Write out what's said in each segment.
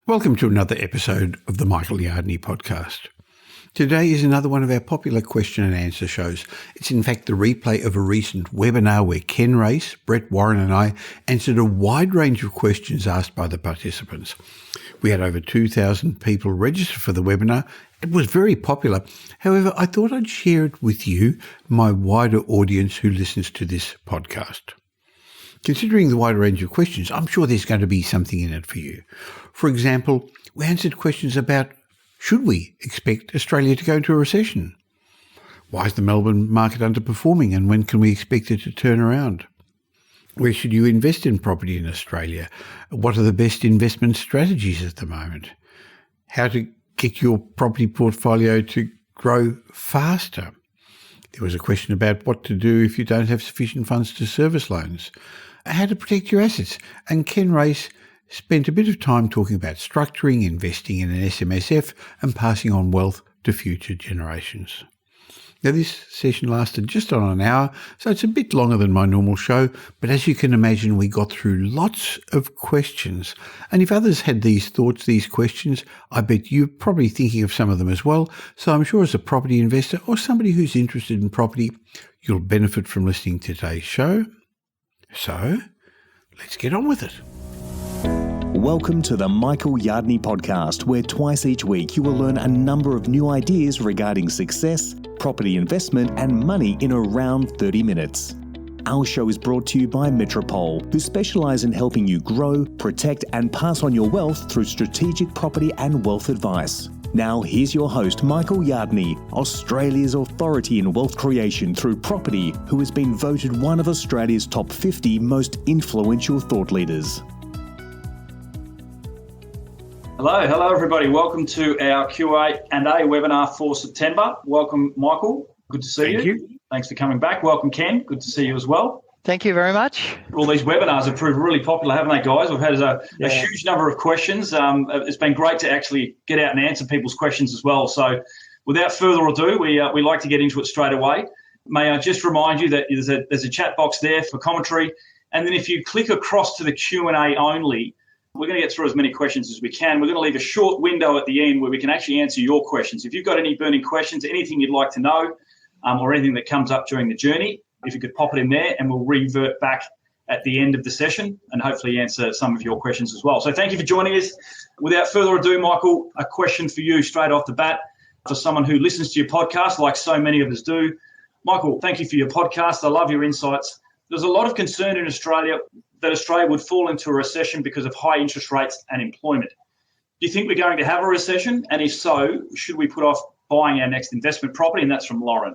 Welcome to another episode of the Michael Yardney podcast. Today is another one of our popular question and answer shows. It's in fact the replay of a recent webinar where Ken Race, Brett Warren and I answered a wide range of questions asked by the participants. We had over 2,000 people register for the webinar. It was very popular. However, I thought I'd share it with you, my wider audience who listens to this podcast. Considering the wide range of questions, I'm sure there's going to be something in it for you. For example, we answered questions about, should we expect Australia to go into a recession? Why is the Melbourne market underperforming and when can we expect it to turn around? Where should you invest in property in Australia? What are the best investment strategies at the moment? How to get your property portfolio to grow faster? There was a question about what to do if you don't have sufficient funds to service loans. How to protect your assets. And Ken Race spent a bit of time talking about structuring, investing in an SMSF and passing on wealth to future generations. Now, this session lasted just on an hour, so it's a bit longer than my normal show, but as you can imagine, we got through lots of questions. And if others had these thoughts, these questions, I bet you're probably thinking of some of them as well. So I'm sure as a property investor or somebody who's interested in property, you'll benefit from listening to today's show. So, let's get on with it. Welcome to the Michael Yardney podcast, where twice each week you will learn a number of new ideas regarding success, property investment and money in around 30 minutes. Our show is brought to you by Metropole, who specialise in helping you grow, protect and pass on your wealth through strategic property and wealth advice. Now here's your host, Michael Yardney, Australia's authority in wealth creation through property, who has been voted one of Australia's top 50 most influential thought leaders. Hello everybody. Welcome to our Q&A webinar for September. Welcome, Michael. Good to see you. Thank you. Thanks for coming back. Welcome, Ken. Good to see you as well. Thank you very much. All these webinars have proved really popular, haven't they, guys? We've had a huge number of questions. It's been great to actually get out and answer people's questions as well. So without further ado, we like to get into it straight away. May I just remind you that there's a chat box there for commentary. And then if you click across to the Q&A only, we're going to get through as many questions as we can. We're going to leave a short window at the end where we can actually answer your questions. If you've got any burning questions, anything you'd like to know, or anything that comes up during the journey, if you could pop it in there and we'll revert back at the end of the session and hopefully answer some of your questions as well. So thank you for joining us. Without further ado, Michael, a question for you straight off the bat for someone who listens to your podcast like so many of us do. Michael, thank you for your podcast. I love your insights. There's a lot of concern in Australia that Australia would fall into a recession because of high interest rates and employment. Do you think we're going to have a recession? And if so, should we put off buying our next investment property? And that's from Lauren.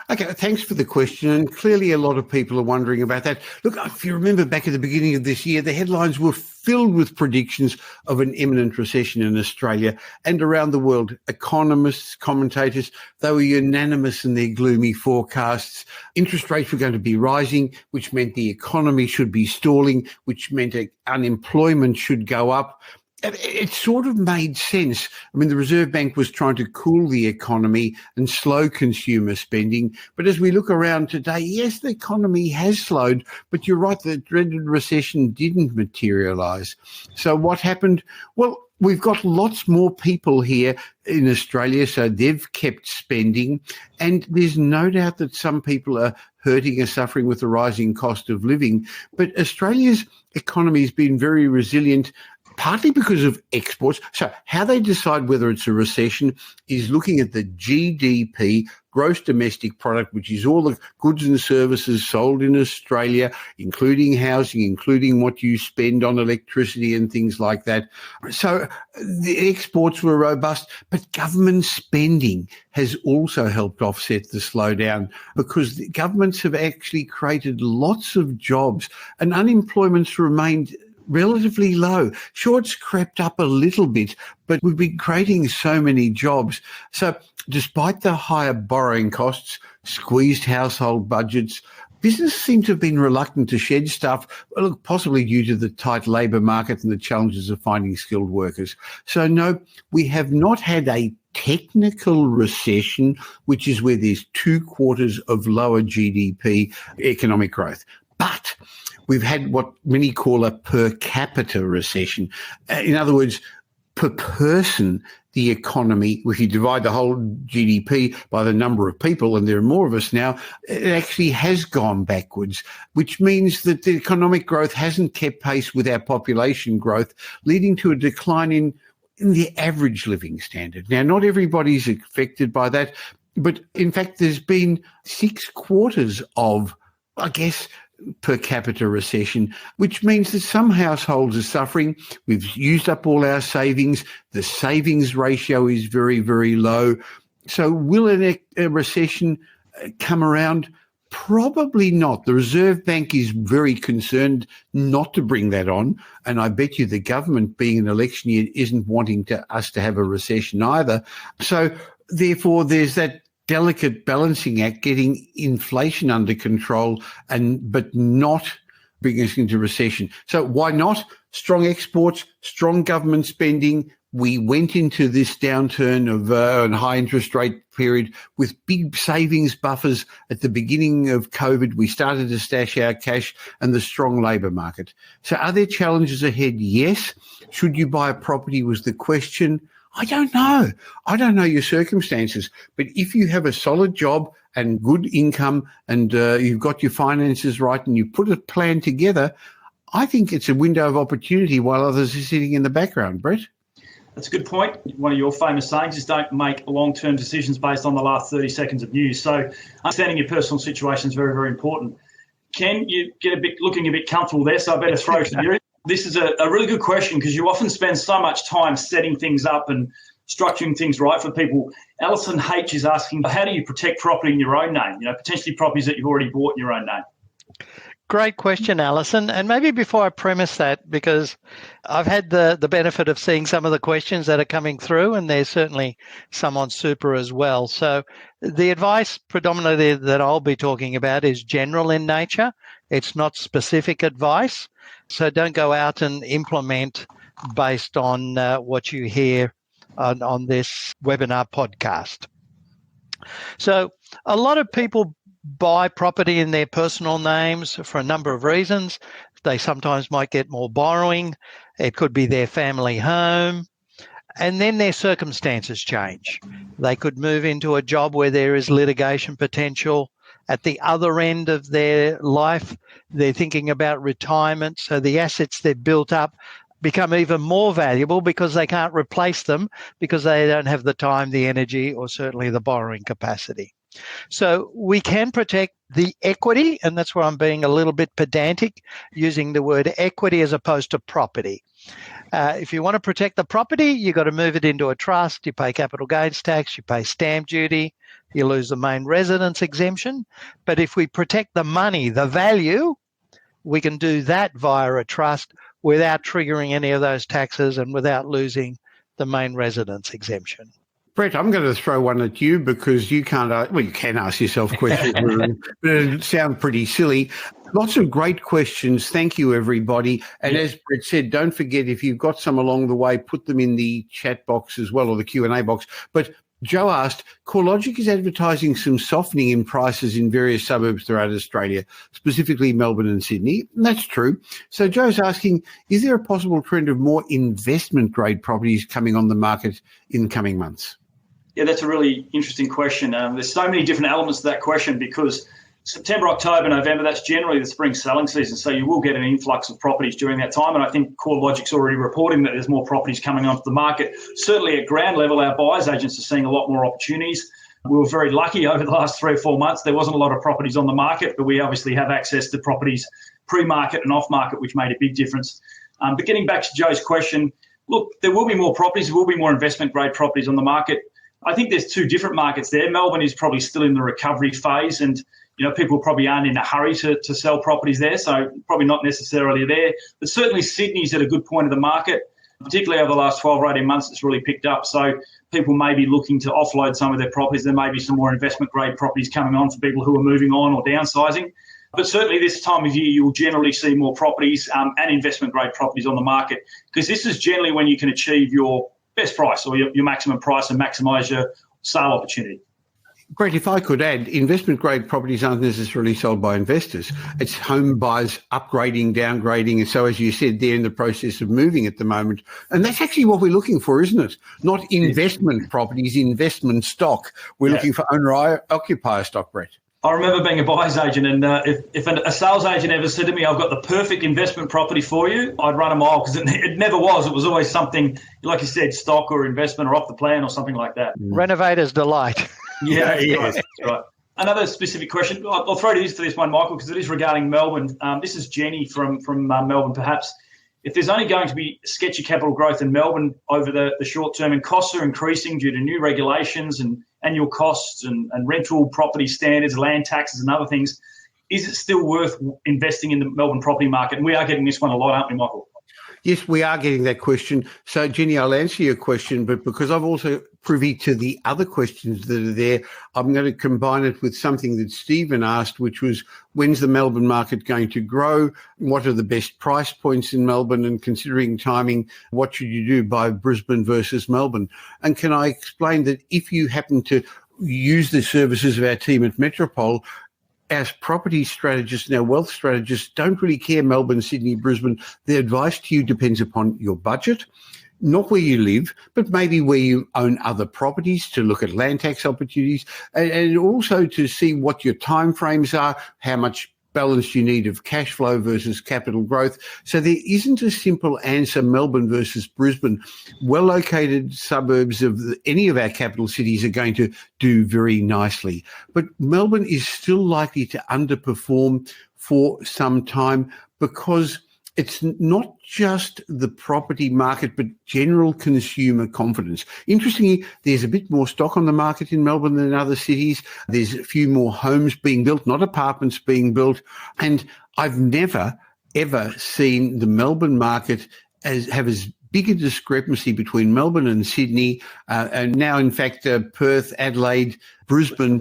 Okay, thanks for the question. And clearly a lot of people are wondering about that. Look, if you remember back at the beginning of this year, the headlines were filled with predictions of an imminent recession in Australia and around the world. Economists, commentators, they were unanimous in their gloomy forecasts. Interest rates were going to be rising, which meant the economy should be stalling, which meant unemployment should go up. It sort of made sense. I mean, the Reserve Bank was trying to cool the economy and slow consumer spending. But as we look around today, yes, the economy has slowed, but you're right, the dreaded recession didn't materialise. So what happened? Well, we've got lots more people here in Australia, so they've kept spending. And there's no doubt that some people are hurting and suffering with the rising cost of living. But Australia's economy has been very resilient, partly because of exports. So how they decide whether it's a recession is looking at the GDP, gross domestic product, which is all the goods and services sold in Australia, including housing, including what you spend on electricity and things like that. So the exports were robust, but government spending has also helped offset the slowdown because the governments have actually created lots of jobs and unemployment's remained relatively low. Sure, it's crept up a little bit, but we've been creating so many jobs. So despite the higher borrowing costs, squeezed household budgets, business seem to have been reluctant to shed staff, possibly due to the tight labour market and the challenges of finding skilled workers. So no, we have not had a technical recession, which is where there's 2 quarters of lower GDP economic growth. But we've had what many call a per capita recession. In other words, per person, the economy, if you divide the whole GDP by the number of people, and there are more of us now, it actually has gone backwards, which means that the economic growth hasn't kept pace with our population growth, leading to a decline in the average living standard. Now, not everybody's affected by that, but in fact, there's been 6 quarters of, I guess, per capita recession, which means that some households are suffering. We've used up all our savings. The savings ratio is very, very low. So will a recession come around? Probably not. The Reserve Bank is very concerned not to bring that on. And I bet you the government, being an election year, isn't wanting us to have a recession either. So therefore, there's that delicate balancing act, getting inflation under control but not bringing us into recession. So why not? Strong exports, strong government spending. We went into this downturn of a high interest rate period with big savings buffers at the beginning of COVID. We started to stash our cash, and the strong labour market. So are there challenges ahead? Yes. Should you buy a property was the question. I don't know. I don't know your circumstances. But if you have a solid job and good income and you've got your finances right and you put a plan together, I think it's a window of opportunity while others are sitting in the background, Brett. That's a good point. One of your famous sayings is don't make long-term decisions based on the last 30 seconds of news. So understanding your personal situation is very, very important. Ken, you get looking a bit comfortable there, so I better throw to you. This is a really good question because you often spend so much time setting things up and structuring things right for people. Alison H is asking, how do you protect property in your own name? Potentially properties that you've already bought in your own name. Great question, Alison. And maybe before I premise that, because I've had the benefit of seeing some of the questions that are coming through, and there's certainly some on super as well. So the advice predominantly that I'll be talking about is general in nature. It's not specific advice. So don't go out and implement based on what you hear on this webinar podcast. So a lot of people buy property in their personal names for a number of reasons. They sometimes might get more borrowing. It could be their family home. And then their circumstances change. They could move into a job where there is litigation potential. At the other end of their life, they're thinking about retirement. So the assets they've built up become even more valuable because they can't replace them because they don't have the time, the energy, or certainly the borrowing capacity. So we can protect the equity, and that's where I'm being a little bit pedantic, using the word equity as opposed to property. If you want to protect the property, you've got to move it into a trust. You pay capital gains tax, you pay stamp duty, you lose the main residence exemption. But if we protect the money, the value, we can do that via a trust without triggering any of those taxes and without losing the main residence exemption. Brett, I'm going to throw one at you because you can't, you can ask yourself questions, but it sounds pretty silly. Lots of great questions. Thank you, everybody. And as Brett said, don't forget, if you've got some along the way, put them in the chat box as well, or the Q&A box. But Joe asked, CoreLogic is advertising some softening in prices in various suburbs throughout Australia, specifically Melbourne and Sydney. And that's true. So Joe's asking, is there a possible trend of more investment-grade properties coming on the market in coming months? Yeah, that's a really interesting question. There's so many different elements to that question because September, October, November, that's generally the spring selling season. So you will get an influx of properties during that time. And I think CoreLogic's already reporting that there's more properties coming onto the market. Certainly at ground level, our buyers agents are seeing a lot more opportunities. We were very lucky over the last 3 or 4 months. There wasn't a lot of properties on the market, but we obviously have access to properties pre-market and off-market, which made a big difference. But getting back to Joe's question, look, there will be more properties. There will be more investment-grade properties on the market. I think there's two different markets there. Melbourne is probably still in the recovery phase, and people probably aren't in a hurry to sell properties there, so probably not necessarily there. But certainly Sydney's at a good point of the market, particularly over the last 12 or 18 months. It's really picked up. So people may be looking to offload some of their properties. There may be some more investment-grade properties coming on for people who are moving on or downsizing. But certainly this time of year, you'll generally see more properties and investment-grade properties on the market because this is generally when you can achieve your best price or your maximum price and maximise your sale opportunity. Brett, if I could add, investment-grade properties aren't necessarily sold by investors. It's home buyers upgrading, downgrading, and so, as you said, they're in the process of moving at the moment. And that's actually what we're looking for, isn't it? Not investment properties, investment stock. We're looking for owner-occupier stock, Brett. I remember being a buyer's agent, and if a sales agent ever said to me, I've got the perfect investment property for you, I'd run a mile, because it never was. It was always something, like you said, stock or investment or off the plan or something like that. Renovator's delight. Yeah, that's right. Another specific question. I'll throw to this one, Michael, because it is regarding Melbourne. This is Jenny from Melbourne, perhaps. If there's only going to be sketchy capital growth in Melbourne over the short term, and costs are increasing due to new regulations and annual costs and rental property standards, land taxes and other things, is it still worth investing in the Melbourne property market? And we are getting this one a lot, aren't we, Michael? Yes, we are getting that question. So, Jenny, I'll answer your question, but because I've also privy to the other questions that are there, I'm going to combine it with something that Stephen asked, which was, when's the Melbourne market going to grow? What are the best price points in Melbourne? And considering timing, what should you do by Brisbane versus Melbourne? And can I explain that if you happen to use the services of our team at Metropole, as property strategists and our wealth strategists don't really care Melbourne, Sydney, Brisbane. Their advice to you depends upon your budget, not where you live, but maybe where you own other properties, to look at land tax opportunities, and also to see what your timeframes are, how much balance you need of cash flow versus capital growth. So there isn't a simple answer, Melbourne versus Brisbane. Well-located suburbs of any of our capital cities are going to do very nicely. But Melbourne is still likely to underperform for some time, because it's not just the property market, but general consumer confidence. Interestingly, there's a bit more stock on the market in Melbourne than other cities. There's a few more homes being built, not apartments being built. And I've never, ever seen the Melbourne market have as big a discrepancy between Melbourne and Sydney, and now, in fact, Perth, Adelaide, Brisbane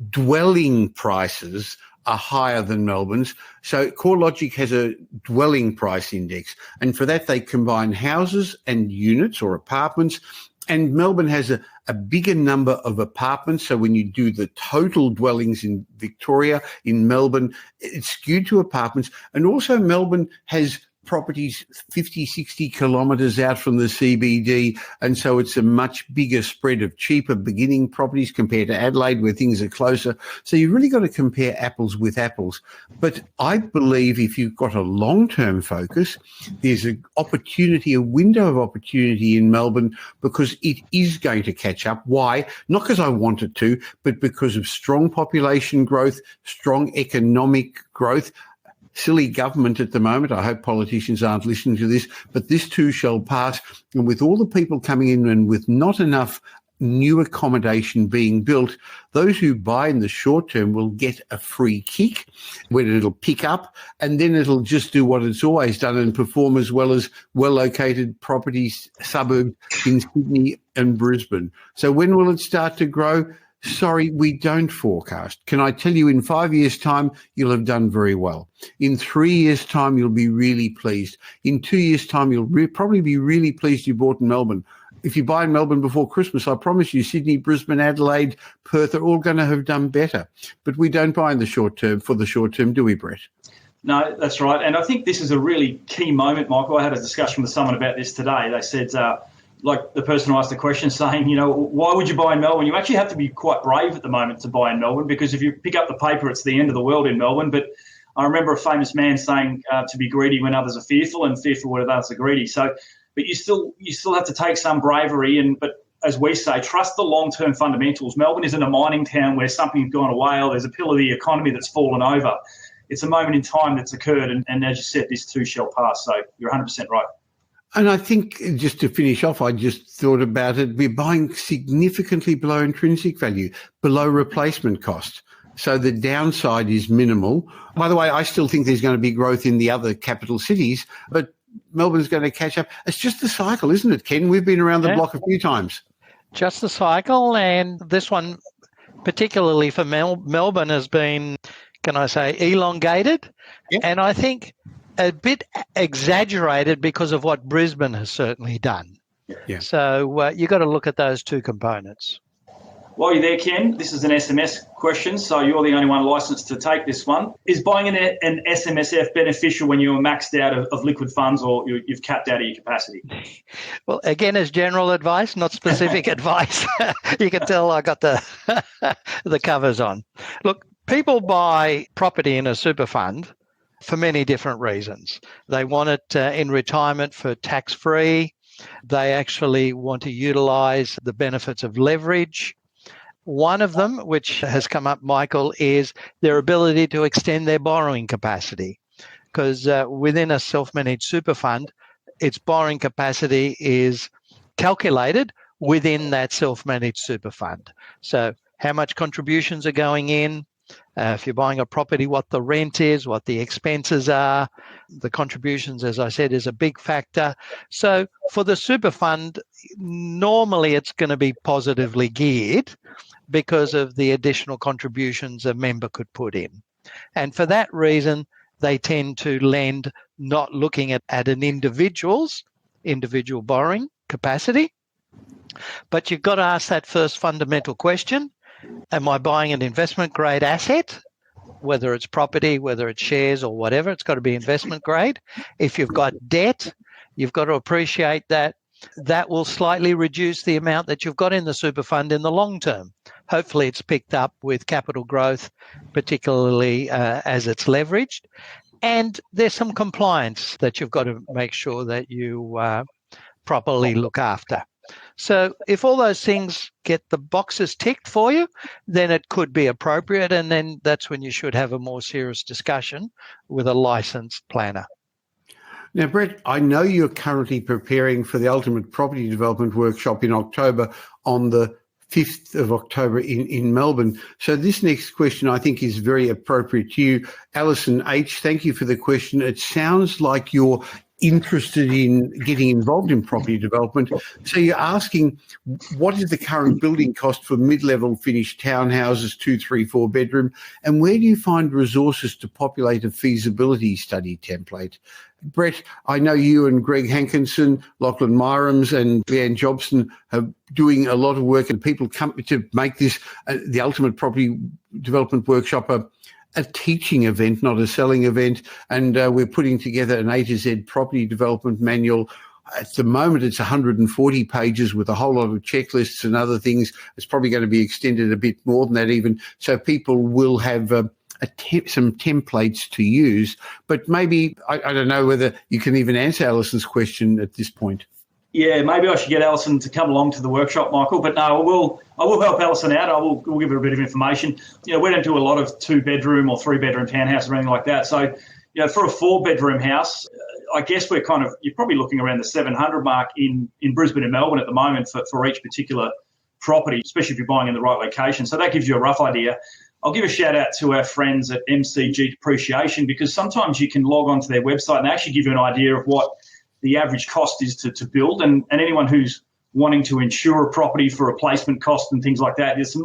dwelling prices are higher than Melbourne's. So CoreLogic has a dwelling price index, and for that they combine houses and units or apartments. And Melbourne has a bigger number of apartments. So when you do the total dwellings in Victoria, in Melbourne, it's skewed to apartments. And also Melbourne has properties 50, 60 kilometres out from the CBD, and so it's a much bigger spread of cheaper beginning properties compared to Adelaide, where things are closer. So you've really got to compare apples with apples. But I believe if you've got a long-term focus, there's an opportunity, a window of opportunity in Melbourne, because it is going to catch up. Why? Not because I want it to, but because of strong population growth, strong economic growth, silly government at the moment. I hope politicians aren't listening to this, but this too shall pass. And with all the people coming in and with not enough new accommodation being built, those who buy in the short term will get a free kick when it'll pick up, and then it'll just do what it's always done and perform as well as well-located properties, suburbs in Sydney and Brisbane. So when will it start to grow? Sorry, we don't forecast. Can I tell you, in 5 years' time, you'll have done very well. In 3 years' time, you'll be really pleased. In 2 years' time, you'll probably be really pleased you bought in Melbourne. If you buy in Melbourne before Christmas, I promise you, Sydney, Brisbane, Adelaide, Perth are all going to have done better. But we don't buy in the short term for the short term, do we, Brett? No, that's right. And I think this is a really key moment, Michael. I had a discussion with someone about this today. They said, like the person who asked the question, saying, you know, why would you buy in Melbourne? You actually have to be quite brave at the moment to buy in Melbourne, because if you pick up the paper, it's the end of the world in Melbourne. But I remember a famous man saying to be greedy when others are fearful, and fearful when others are greedy. So, but you still have to take some bravery. But as we say, trust the long-term fundamentals. Melbourne isn't a mining town where something's gone away or there's a pillar of the economy that's fallen over. It's a moment in time that's occurred, and as you said, this too shall pass. So you're 100% right. And I think, just to finish off, I just thought about it. We're buying significantly below intrinsic value, below replacement cost. So the downside is minimal. By the way, I still think there's going to be growth in the other capital cities, but Melbourne's going to catch up. It's just the cycle, isn't it, Ken? We've been around the block a few times. Just the cycle, and this one, particularly for Melbourne, has been, can I say, elongated. Yep. And I think a bit exaggerated because of what Brisbane has certainly done. Yeah. So you've got to look at those two components. While you're there, Ken, this is an SMS question, so you're the only one licensed to take this one. Is buying an SMSF beneficial when you're maxed out of liquid funds or you've capped out of your capacity? Well, again, as general advice, not specific advice. You can tell I got the covers on. Look, people buy property in a super fund for many different reasons. They want it in retirement for tax-free. They actually want to utilise the benefits of leverage. One of them, which has come up, Michael, is their ability to extend their borrowing capacity. Because within a self-managed super fund, its borrowing capacity is calculated within that self-managed super fund. So how much contributions are going in, if you're buying a property, what the rent is, what the expenses are. The contributions, as I said, is a big factor. So for the super fund, normally it's going to be positively geared because of the additional contributions a member could put in. And for that reason, they tend to lend not looking at an individual borrowing capacity. But you've got to ask that first fundamental question. Am I buying an investment grade asset? Whether it's property, whether it's shares or whatever, it's got to be investment grade. If you've got debt, you've got to appreciate that will slightly reduce the amount that you've got in the super fund in the long term. Hopefully it's picked up with capital growth, particularly as it's leveraged. And there's some compliance that you've got to make sure that you properly look after. So if all those things get the boxes ticked for you, then it could be appropriate. And then that's when you should have a more serious discussion with a licensed planner. Now, Brett, I know you're currently preparing for the Ultimate Property Development Workshop in October, on the 5th of October in Melbourne. So this next question I think is very appropriate to you. Alison H., thank you for the question. It sounds like you're interested in getting involved in property development. So you're asking, what is the current building cost for mid-level finished townhouses, 2, 3, 4 bedroom, and where do you find resources to populate a feasibility study template? Brett, I know you and Greg Hankinson, Lachlan Myrams and Leanne Jobson are doing a lot of work, and people come to make this, the Ultimate Property Development Workshop, a teaching event, not a selling event. And we're putting together an A to Z property development manual. At the moment, it's 140 pages with a whole lot of checklists and other things. It's probably going to be extended a bit more than that even. So people will have some templates to use. But maybe, I don't know whether you can even answer Alison's question at this point. Yeah, maybe I should get Alison to come along to the workshop, Michael. But no, I will help Alison out. We'll give her a bit of information. You know, we don't do a lot of 2-bedroom or 3-bedroom townhouses or anything like that. So, you know, for a 4-bedroom house, I guess you're probably looking around the 700 mark in Brisbane and Melbourne at the moment for each particular property, especially if you're buying in the right location. So that gives you a rough idea. I'll give a shout out to our friends at MCG Depreciation, because sometimes you can log onto their website and they actually give you an idea of what the average cost is to build, and anyone who's wanting to insure a property for replacement cost and things like that, there's some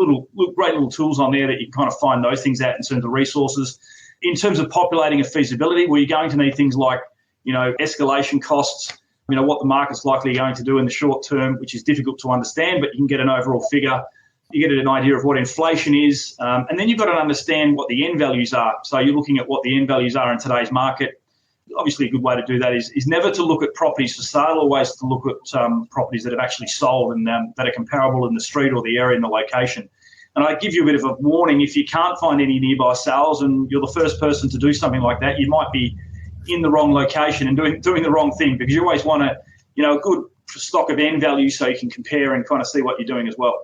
great little tools on there that you can kind of find those things out in terms of resources. In terms of populating a feasibility, well, you're going to need things like, you know, escalation costs, you know, what the market's likely going to do in the short term, which is difficult to understand, but you can get an overall figure. You get an idea of what inflation is, and then you've got to understand what the end values are. So you're looking at what the end values are in today's market. Obviously, a good way to do that is never to look at properties for sale, always to look at properties that have actually sold and that are comparable in the street or the area and the location. And I give you a bit of a warning, if you can't find any nearby sales and you're the first person to do something like that, you might be in the wrong location and doing the wrong thing, because you always want a good stock of end value so you can compare and kind of see what you're doing as well.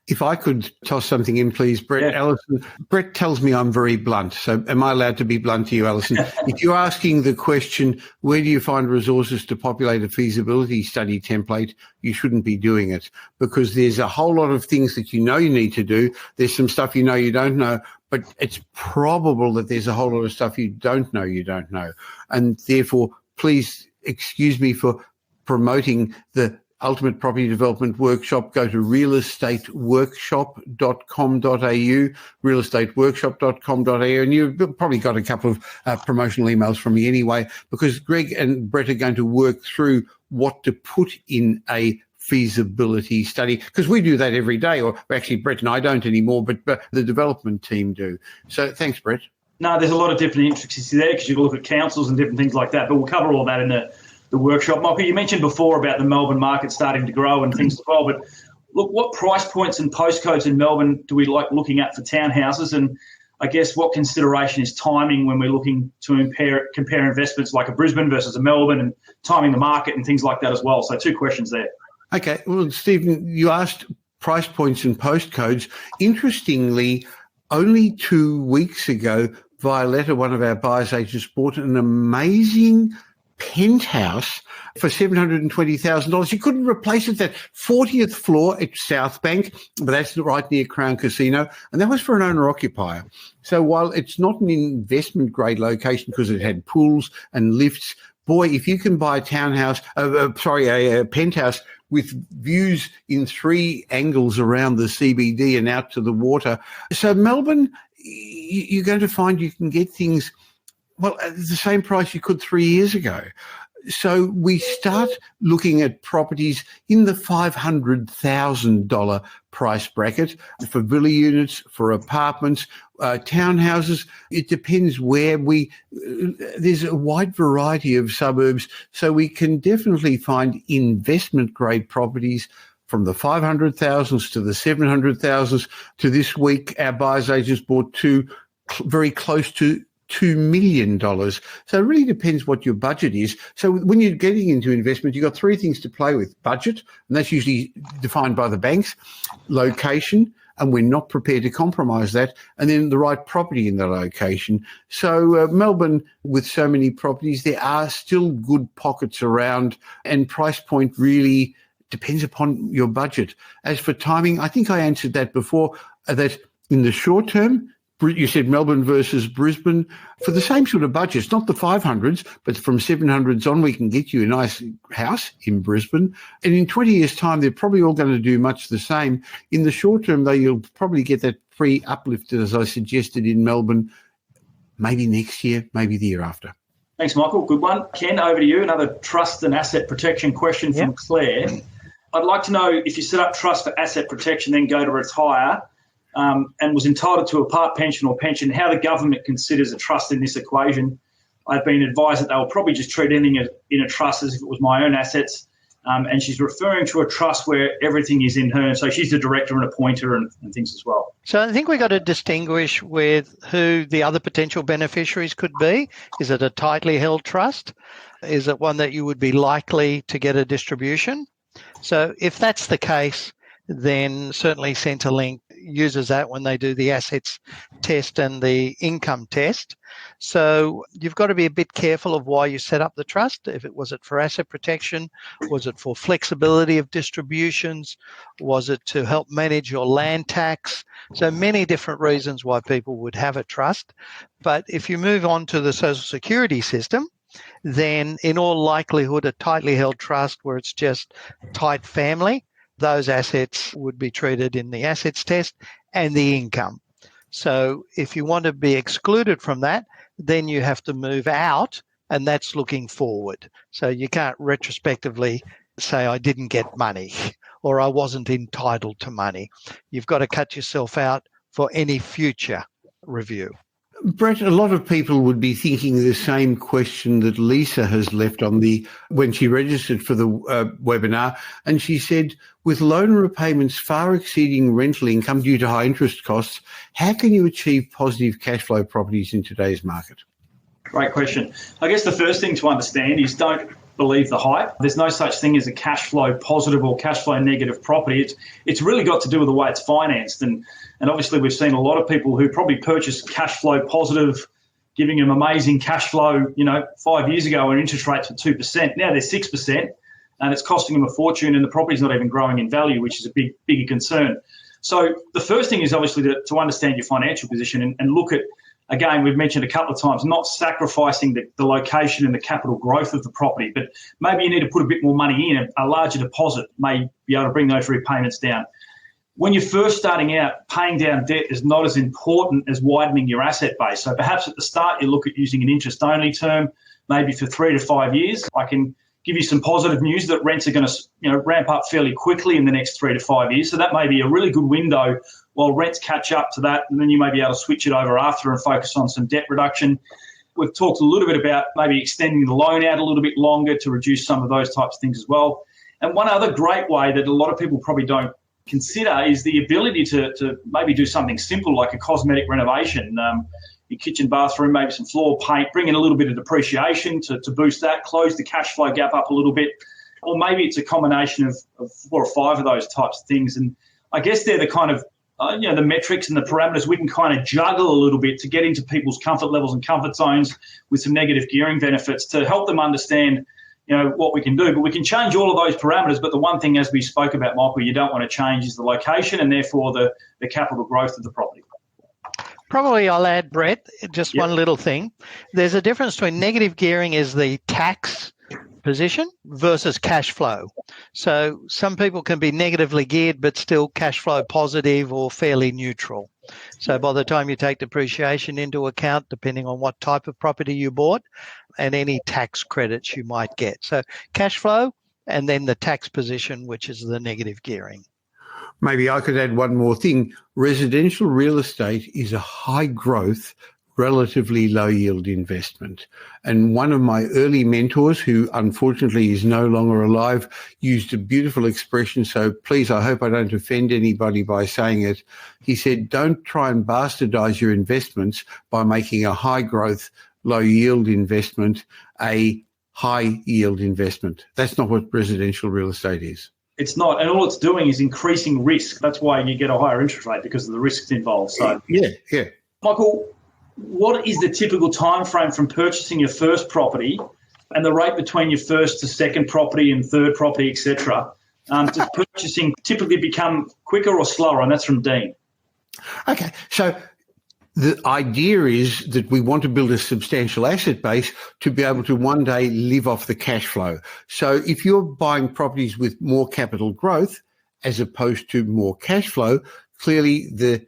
If I could toss something in, please, Brett. Yeah. Alison, Brett tells me I'm very blunt. So am I allowed to be blunt to you, Alison? If you're asking the question, where do you find resources to populate a feasibility study template, you shouldn't be doing it, because there's a whole lot of things that you need to do. There's some stuff you don't know, but it's probable that there's a whole lot of stuff you don't know. And therefore, please excuse me for promoting the Ultimate Property Development Workshop. Go to realestateworkshop.com.au, realestateworkshop.com.au, and you've probably got a couple of promotional emails from me anyway, because Greg and Brett are going to work through what to put in a feasibility study? Because we do that every day, or actually Brett and I don't anymore, but the development team do. So thanks, Brett. No, there's a lot of different intricacies there because you can look at councils and different things like that, but we'll cover all that in the workshop. Michael, you mentioned before about the Melbourne market starting to grow and things as well, but look, what price points and postcodes in Melbourne do we like looking at for townhouses? And I guess what consideration is timing when we're looking to compare investments like a Brisbane versus a Melbourne, and timing the market and things like that as well? So 2 questions there. Okay. Well, Stephen, you asked price points and postcodes. Interestingly, only 2 weeks ago, Violetta, one of our buyers agents, bought an amazing penthouse for $720,000. You couldn't replace it. That 40th floor at South Bank, but that's right near Crown Casino, and that was for an owner-occupier. So while it's not an investment-grade location because it had pools and lifts, boy, if you can buy a penthouse with views in 3 angles around the CBD and out to the water. So Melbourne, you're going to find you can get things, well, at the same price you could 3 years ago. So we start looking at properties in the $500,000 price bracket for villa units, for apartments, townhouses. It depends where there's a wide variety of suburbs. So we can definitely find investment grade properties from the 500,000s to the 700,000s to this week. Our buyers agents bought 2 very close to $2 million. So it really depends what your budget is. So when you're getting into investment, you've got 3 things to play with: budget, and that's usually defined by the banks; location, and we're not prepared to compromise that; and then the right property in the location. So Melbourne, with so many properties, there are still good pockets around, and price point really depends upon your budget. As for timing, I think I answered that before, that in the short term, you said Melbourne versus Brisbane, for the same sort of budgets, not the 500s, but from 700s on, we can get you a nice house in Brisbane. And in 20 years' time, they're probably all going to do much the same. In the short term, though, you'll probably get that free uplift, as I suggested, in Melbourne, maybe next year, maybe the year after. Thanks, Michael. Good one. Ken, over to you. Another trust and asset protection question from Claire. I'd like to know, if you set up trust for asset protection, then go to retire, and was entitled to a part pension or pension, how the government considers a trust in this equation. I've been advised that they'll probably just treat anything in a trust as if it was my own assets, and she's referring to a trust where everything is in her. So she's the director and appointer and things as well. So I think we've got to distinguish with who the other potential beneficiaries could be. Is it a tightly held trust? Is it one that you would be likely to get a distribution? So if that's the case, then certainly Centrelink uses that when they do the assets test and the income test. So you've got to be a bit careful of why you set up the trust. Was it for asset protection? Was it for flexibility of distributions? Was it to help manage your land tax? So many different reasons why people would have a trust. But if you move on to the Social Security system, then in all likelihood, a tightly held trust where it's just tight family, those assets would be treated in the assets test and the income. So if you want to be excluded from that, then you have to move out, and that's looking forward. So you can't retrospectively say, I didn't get money or I wasn't entitled to money. You've got to cut yourself out for any future review. Brett, a lot of people would be thinking the same question that Lisa has left on when she registered for the webinar, and she said, with loan repayments far exceeding rental income due to high interest costs, how can you achieve positive cash flow properties in today's market? Great question. I guess the first thing to understand is don't believe the hype. There's no such thing as a cash flow positive or cash flow negative property. It's really got to do with the way it's financed. And obviously we've seen a lot of people who probably purchased cash flow positive, giving them amazing cash flow, 5 years ago when interest rates were 2%. Now they're 6%, and it's costing them a fortune, and the property's not even growing in value, which is a bigger concern. So the first thing is obviously to understand your financial position and look at, again, we've mentioned a couple of times, not sacrificing the location and the capital growth of the property, but maybe you need to put a bit more money in. A larger deposit may be able to bring those repayments down. When you're first starting out, paying down debt is not as important as widening your asset base. So perhaps at the start, you look at using an interest-only term, maybe for 3 to 5 years. I can give you some positive news that rents are going to ramp up fairly quickly in the next 3 to 5 years. So that may be a really good window while rents catch up to that, and then you may be able to switch it over after and focus on some debt reduction. We've talked a little bit about maybe extending the loan out a little bit longer to reduce some of those types of things as well. And one other great way that a lot of people probably don't consider is the ability to maybe do something simple like a cosmetic renovation. Your kitchen, bathroom, maybe some floor paint, bring in a little bit of depreciation to boost that, close the cash flow gap up a little bit. Or maybe it's a combination of 4 or 5 of those types of things. And I guess they're the kind of, the metrics and the parameters we can kind of juggle a little bit to get into people's comfort levels and comfort zones with some negative gearing benefits to help them understand, what we can do. But we can change all of those parameters. But the one thing, as we spoke about, Michael, you don't want to change is the location and therefore the capital growth of the property. Probably I'll add, Brett, just one little thing. There's a difference between negative gearing is the tax position versus cash flow. So some people can be negatively geared but still cash flow positive or fairly neutral. So by the time you take depreciation into account, depending on what type of property you bought and any tax credits you might get. So cash flow and then the tax position, which is the negative gearing. Maybe I could add one more thing. Residential real estate is a high growth, relatively low yield investment. And one of my early mentors, who unfortunately is no longer alive, used a beautiful expression. So please, I hope I don't offend anybody by saying it. He said, don't try and bastardize your investments by making a high growth, low yield investment a high yield investment. That's not what residential real estate is. It's not, and all it's doing is increasing risk. That's why you get a higher interest rate, because of the risks involved. So, yeah. Michael, what is the typical time frame from purchasing your first property and the rate between your first to second property and third property, etc.? Does purchasing typically become quicker or slower? And that's from Dean. Okay, so the idea is that we want to build a substantial asset base to be able to one day live off the cash flow. So if you're buying properties with more capital growth as opposed to more cash flow, clearly the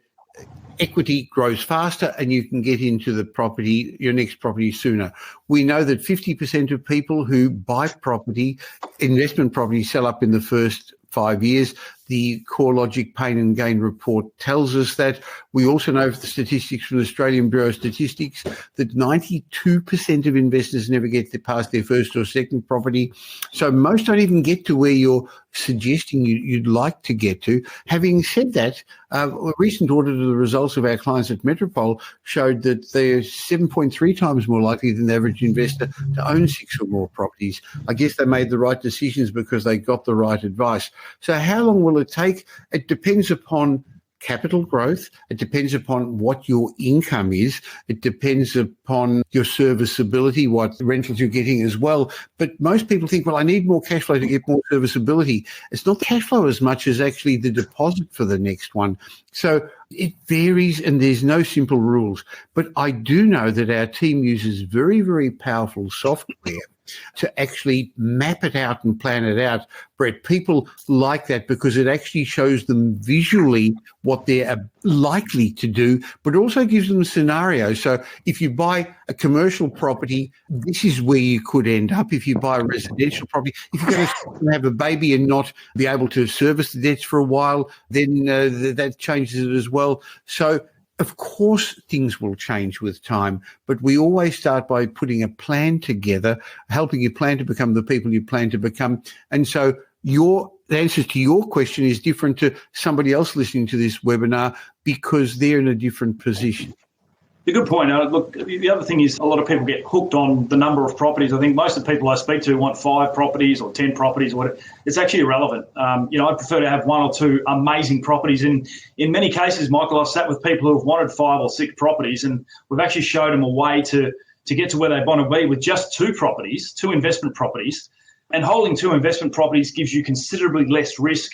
equity grows faster and you can get into the property, your next property sooner. We know that 50% of people who buy property, investment property, sell up in the first 5 years. The CoreLogic Pain and Gain report tells us that. We also know from the statistics from the Australian Bureau of Statistics that 92% of investors never get past their first or second property. So most don't even get to where you're suggesting you'd like to get to. Having said that, a recent audit of the results of our clients at Metropole showed that they're 7.3 times more likely than the average investor to own 6 or more properties. I guess they made the right decisions because they got the right advice. So how long will it take? It depends upon capital growth. It depends upon what your income is. It depends upon your serviceability, what rentals you're getting as well. But most people think, well, I need more cash flow to get more serviceability. It's not the cash flow as much as actually the deposit for the next one. So it varies and there's no simple rules. But I do know that our team uses very, very powerful software to actually map it out and plan it out. Brett, people like that because it actually shows them visually what they're likely to do, but also gives them scenarios. So if you buy a commercial property, this is where you could end up. If you buy a residential property, if you're going to have a baby and not be able to service the debts for a while, then that changes it as well. So of course, things will change with time, but we always start by putting a plan together, helping you plan to become the people you plan to become. And so the answer to your question is different to somebody else listening to this webinar because they're in a different position. A good point. Look, the other thing is a lot of people get hooked on the number of properties. I think most of the people I speak to want 5 properties or 10 properties or whatever. It's actually irrelevant. I prefer to have 1 or 2 amazing properties. And in many cases, Michael, I've sat with people who have wanted 5 or 6 properties, and we've actually showed them a way to get to where they want to be with just 2 properties, 2 investment properties. And holding 2 investment properties gives you considerably less risk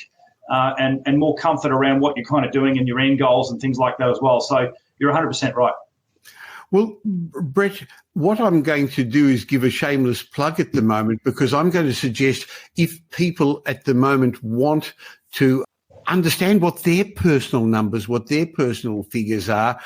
and more comfort around what you're kind of doing and your end goals and things like that as well. So you're 100% right. Well, Brett, what I'm going to do is give a shameless plug at the moment because I'm going to suggest if people at the moment want to understand what their personal numbers, what their personal figures are.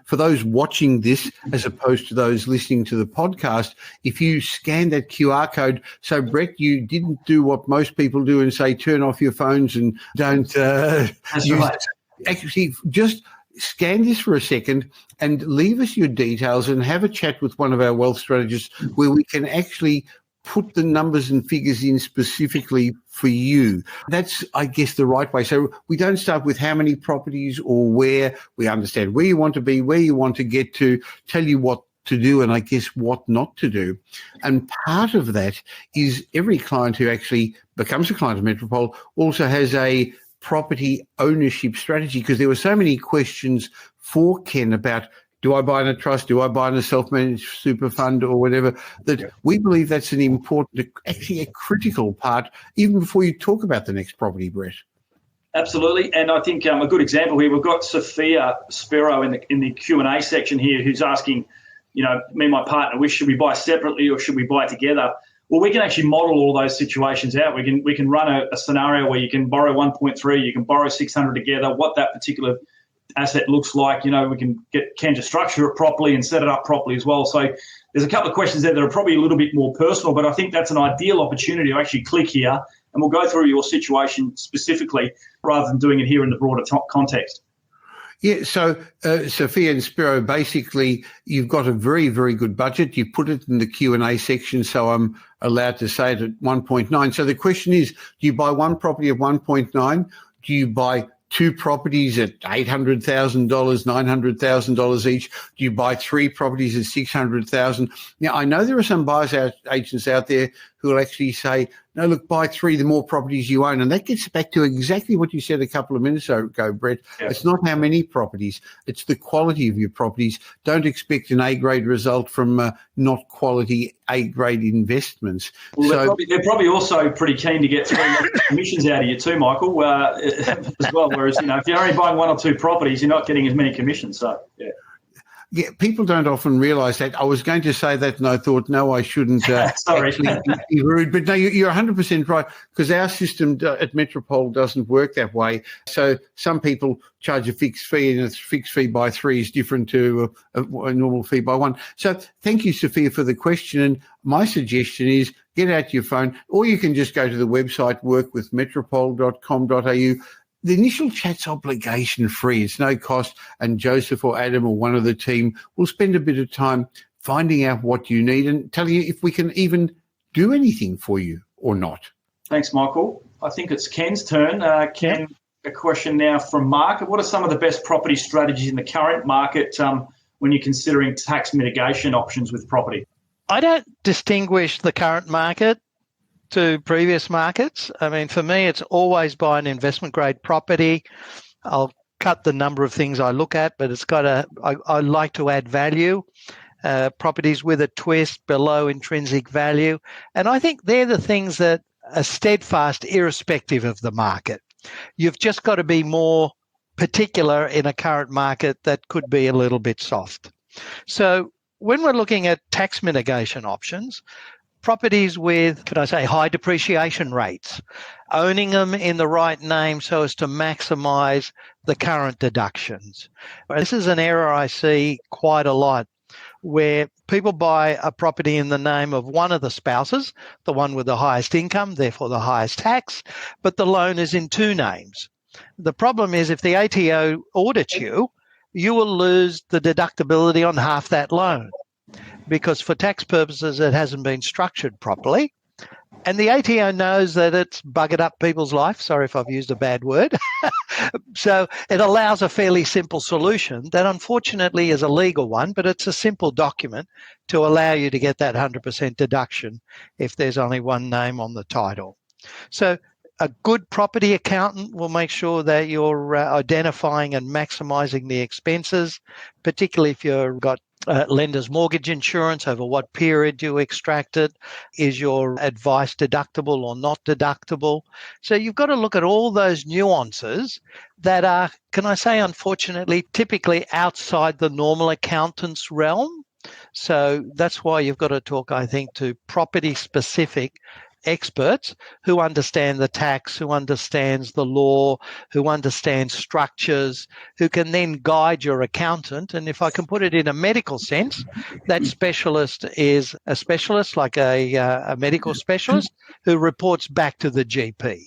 For those watching this, as opposed to those listening to the podcast, if you scan that QR code, so Brett, you didn't do what most people do and say, turn off your phones and don't That's use right. it. Actually, just scan this for a second and leave us your details and have a chat with one of our wealth strategists where we can actually put the numbers and figures in specifically for you. That's, I guess, the right way. So we don't start with how many properties or where. We understand where you want to be, where you want to get to, tell you what to do, and I guess what not to do. And part of that is every client who actually becomes a client of Metropole also has a property ownership strategy, because there were so many questions for Ken about, do I buy in a trust? Do I buy in a self-managed super fund or whatever? That we believe that's an important, actually a critical part, even before you talk about the next property, Brett. Absolutely, and I think a good example here, we've got Sophia Spiro in the Q&A section here, who's asking, me and my partner, should we buy separately or should we buy together? Well, we can actually model all those situations out. We can run a scenario where you can borrow 1.3, you can borrow 600 together, what that particular asset looks like. We can get Ken to structure it properly and set it up properly as well. So there's a couple of questions there that are probably a little bit more personal, but I think that's an ideal opportunity to actually click here and we'll go through your situation specifically rather than doing it here in the broader context. Yeah, so Sophia and Spiro, basically you've got a very, very good budget. You put it in the Q&A section, so I'm allowed to say it at 1.9. So the question is, do you buy one property at 1.9? Do you buy two properties at $800,000, $900,000 each? Do you buy three properties at $600,000? Now, I know there are some buyers agents out there who will actually say, no, look, buy three, the more properties you own. And that gets back to exactly what you said a couple of minutes ago, Brett. Yeah. It's not how many properties, it's the quality of your properties. Don't expect an A-grade result from not quality A-grade investments. Well, they're probably also pretty keen to get 3 commissions out of you too, Michael, as well. Whereas, if you're only buying one or two properties, you're not getting as many commissions. So, yeah. Yeah, people don't often realise that. I was going to say that and I thought, no, I shouldn't actually be rude. But no, you're 100% right, because our system at Metropole doesn't work that way. So some people charge a fixed fee, and a fixed fee by three is different to a normal fee by one. So thank you, Sophia, for the question. And my suggestion is get out your phone, or you can just go to the website workwithmetropole.com.au. The initial chat's obligation free. It's no cost, and Joseph or Adam or one of the team will spend a bit of time finding out what you need and telling you if we can even do anything for you or not. Thanks, Michael. I think it's Ken's turn. Ken, a question now from Mark. What are some of the best property strategies in the current market when you're considering tax mitigation options with property? I don't distinguish the current market to previous markets. I mean, for me, it's always buy an investment grade property. I'll cut the number of things I look at, but I like to add value. Properties with a twist, below intrinsic value. And I think they're the things that are steadfast irrespective of the market. You've just got to be more particular in a current market that could be a little bit soft. So when we're looking at tax mitigation options, properties with, high depreciation rates, owning them in the right name so as to maximise the current deductions. This is an error I see quite a lot, where people buy a property in the name of one of the spouses, the one with the highest income, therefore the highest tax, but the loan is in two names. The problem is if the ATO audits you, you will lose the deductibility on half that loan, because for tax purposes it hasn't been structured properly. And the ATO knows that it's buggered up people's life. Sorry if I've used a bad word. So it allows a fairly simple solution that unfortunately is a legal one, but it's a simple document to allow you to get that 100% deduction if there's only one name on the title. So a good property accountant will make sure that you're identifying and maximising the expenses, particularly if you've got lender's mortgage insurance, over what period you extract it, is your advice deductible or not deductible. So you've got to look at all those nuances that are, unfortunately, typically outside the normal accountant's realm. So that's why you've got to talk, I think, to property-specific experts who understand the tax, who understands the law, who understands structures, who can then guide your accountant. And if I can put it in a medical sense, that specialist is a specialist, like a medical specialist, who reports back to the GP.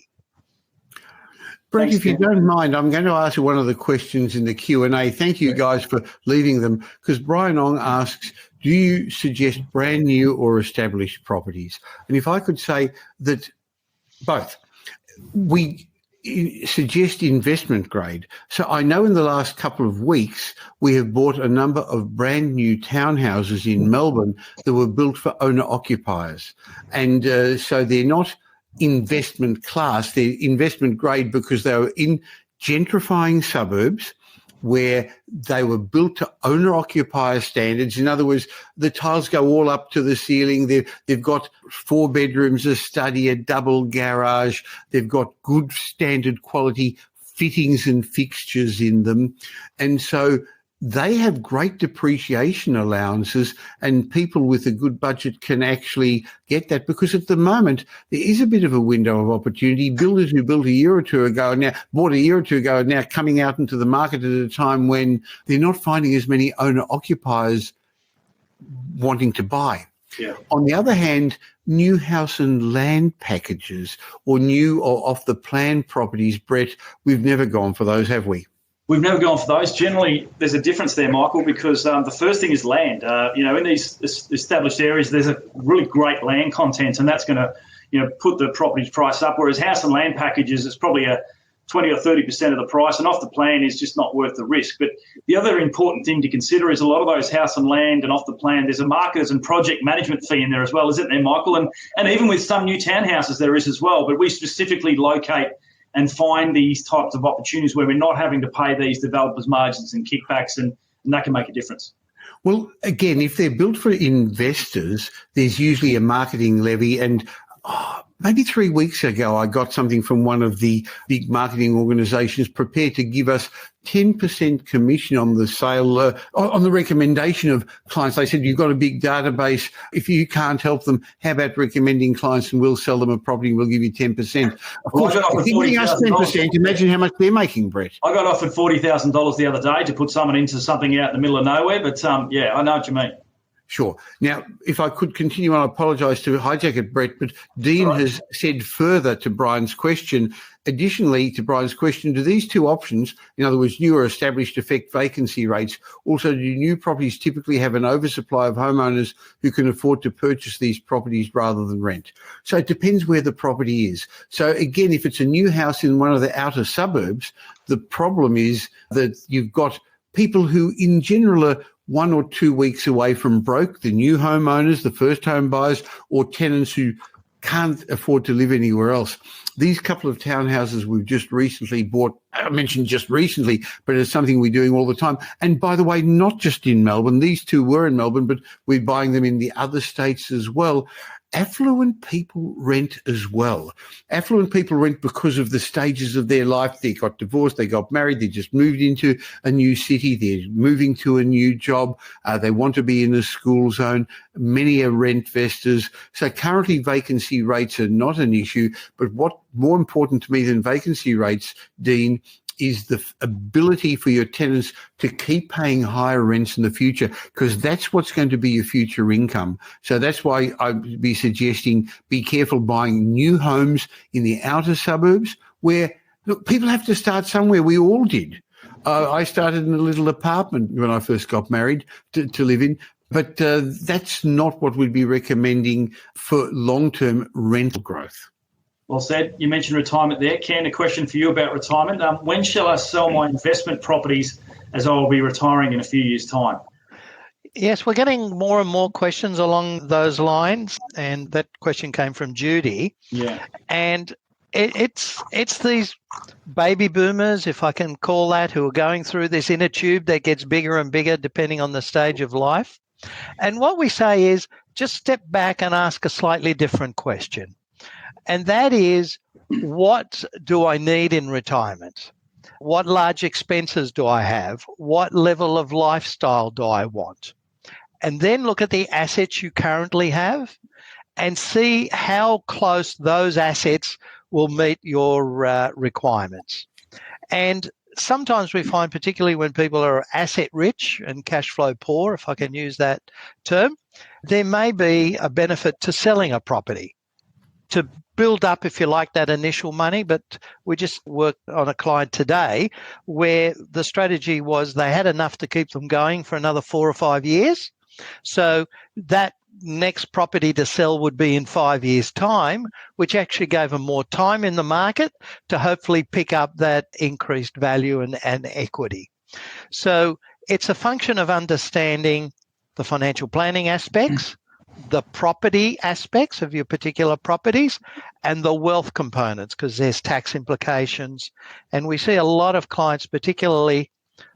Brett, if you don't mind, I'm going to ask you one of the questions in the Q&A. Thank you guys for leaving them, because Brian Ong asks, do you suggest brand new or established properties? And if I could say that both. We suggest investment grade. So I know in the last couple of weeks, we have bought a number of brand new townhouses in Melbourne that were built for owner-occupiers. And so they're not investment class, they're investment grade because they were in gentrifying suburbs where they were built to owner-occupier standards. In other words, the tiles go all up to the ceiling. They've got 4 bedrooms, a study, a double garage. They've got good standard quality fittings and fixtures in them. And so they have great depreciation allowances, and people with a good budget can actually get that, because at the moment there is a bit of a window of opportunity. Builders who built a year or two ago bought a year or two ago are now coming out into the market at a time when they're not finding as many owner-occupiers wanting to buy. Yeah. On the other hand, new house and land packages or new or off-the-plan properties, Brett, we've never gone for those, have we? We've never gone for those. Generally, there's a difference there, Michael, because the first thing is land. In these established areas, there's a really great land content, and that's going to, put the property price up. Whereas house and land packages, it's probably a 20 or 30% of the price, and off the plan is just not worth the risk. But the other important thing to consider is a lot of those house and land and off the plan, there's a markers and project management fee in there as well, isn't there, Michael? And even with some new townhouses, there is as well. But we specifically locate and find these types of opportunities where we're not having to pay these developers' margins and kickbacks, and that can make a difference. Well, again, if they're built for investors, there's usually a marketing levy. And maybe 3 weeks ago, I got something from one of the big marketing organisations prepared to give us 10% commission on the sale, on the recommendation of clients. They said, you've got a big database. If you can't help them, how about recommending clients, and we'll sell them a property and we'll give you 10%. Of course, if you're giving us 10%, imagine how much they're making, Brett. I got offered $40,000 the other day to put someone into something out in the middle of nowhere, but yeah, I know what you mean. Sure. Now, if I could continue on, I apologise to hijack it, Brett, but Dean has said further to Brian's question, additionally to Brian's question, do these two options, in other words, new or established, affect vacancy rates? Also, do new properties typically have an oversupply of homeowners who can afford to purchase these properties rather than rent? So it depends where the property is. So again, if it's a new house in one of the outer suburbs, the problem is that you've got people who in general are 1 or 2 weeks away from broke, the new homeowners, the first home buyers, or tenants who can't afford to live anywhere else. These couple of townhouses we've just recently bought, I mentioned just recently, but it's something we're doing all the time. And by the way, not just in Melbourne. These two were in Melbourne, but we're buying them in the other states as well. Affluent people rent as well. Affluent people rent because of the stages of their life. They got divorced, they got married, they just moved into a new city, they're moving to a new job, they want to be in a school zone. Many are rent investors. So currently vacancy rates are not an issue, but what more important to me than vacancy rates, Dean, is the ability for your tenants to keep paying higher rents in the future, because that's what's going to be your future income. So that's why I'd be suggesting be careful buying new homes in the outer suburbs where, look, people have to start somewhere. We all did. I started in a little apartment when I first got married to live in, but that's not what we'd be recommending for long-term rental growth. Well said. You mentioned retirement there. Ken, a question for you about retirement. When shall I sell my investment properties, as I will be retiring in a few years' time? Yes, we're getting more and more questions along those lines, and that question came from Judy. Yeah. And it's these baby boomers, if I can call that, who are going through this inner tube that gets bigger and bigger depending on the stage of life. And what we say is just step back and ask a slightly different question. And that is, what do I need in retirement? What large expenses do I have? What level of lifestyle do I want? And then look at the assets you currently have and see how close those assets will meet your requirements. And sometimes we find, particularly when people are asset rich and cash flow poor, if I can use that term, there may be a benefit to selling a property to build up, if you like, that initial money. But we just worked on a client today where the strategy was they had enough to keep them going for another 4 or 5 years. So that next property to sell would be in 5 years' time, which actually gave them more time in the market to hopefully pick up that increased value and equity. So it's a function of understanding the financial planning aspects, the property aspects of your particular properties, and the wealth components, because there's tax implications. And we see a lot of clients, particularly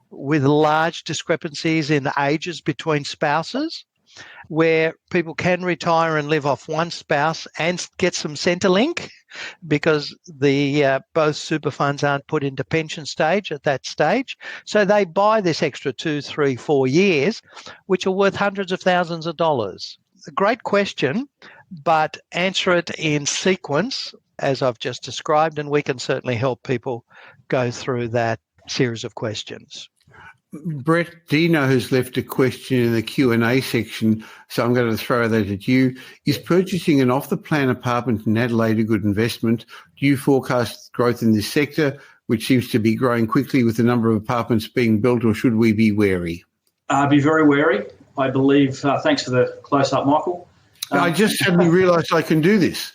with large discrepancies in ages between spouses, where people can retire and live off one spouse and get some Centrelink because the both super funds aren't put into pension stage at that stage. So they buy this extra 2, 3, 4 years, which are worth hundreds of thousands of dollars. A great question, but answer it in sequence, as I've just described, and we can certainly help people go through that series of questions. Brett, Dino has left a question in the Q&A section, so I'm going to throw that at you. Is purchasing an off-the-plan apartment in Adelaide a good investment? Do you forecast growth in this sector, which seems to be growing quickly with the number of apartments being built, or should we be wary? Be very wary, I believe. Thanks for the close-up, Michael. I just suddenly realised I can do this.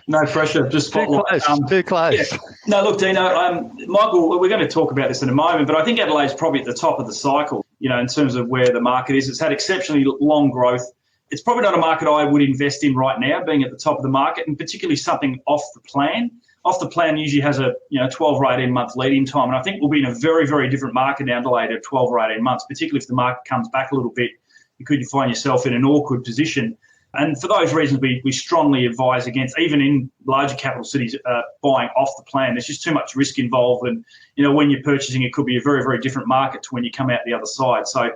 No pressure, just spotlight. Too close. Yeah. No, look, Dino, Michael, we're going to talk about this in a moment, but I think Adelaide's probably at the top of the cycle, in terms of where the market is. It's had exceptionally long growth. It's probably not a market I would invest in right now, being at the top of the market, and particularly something off the plan. Off the plan usually has a 12 or 18 month lead-in time, and I think we'll be in a very, very different market in Adelaide at 12 or 18 months, particularly if the market comes back a little bit. You could find yourself in an awkward position. And for those reasons, we strongly advise against, even in larger capital cities, buying off the plan. There's just too much risk involved. And, when you're purchasing, it could be a very, very different market to when you come out the other side. So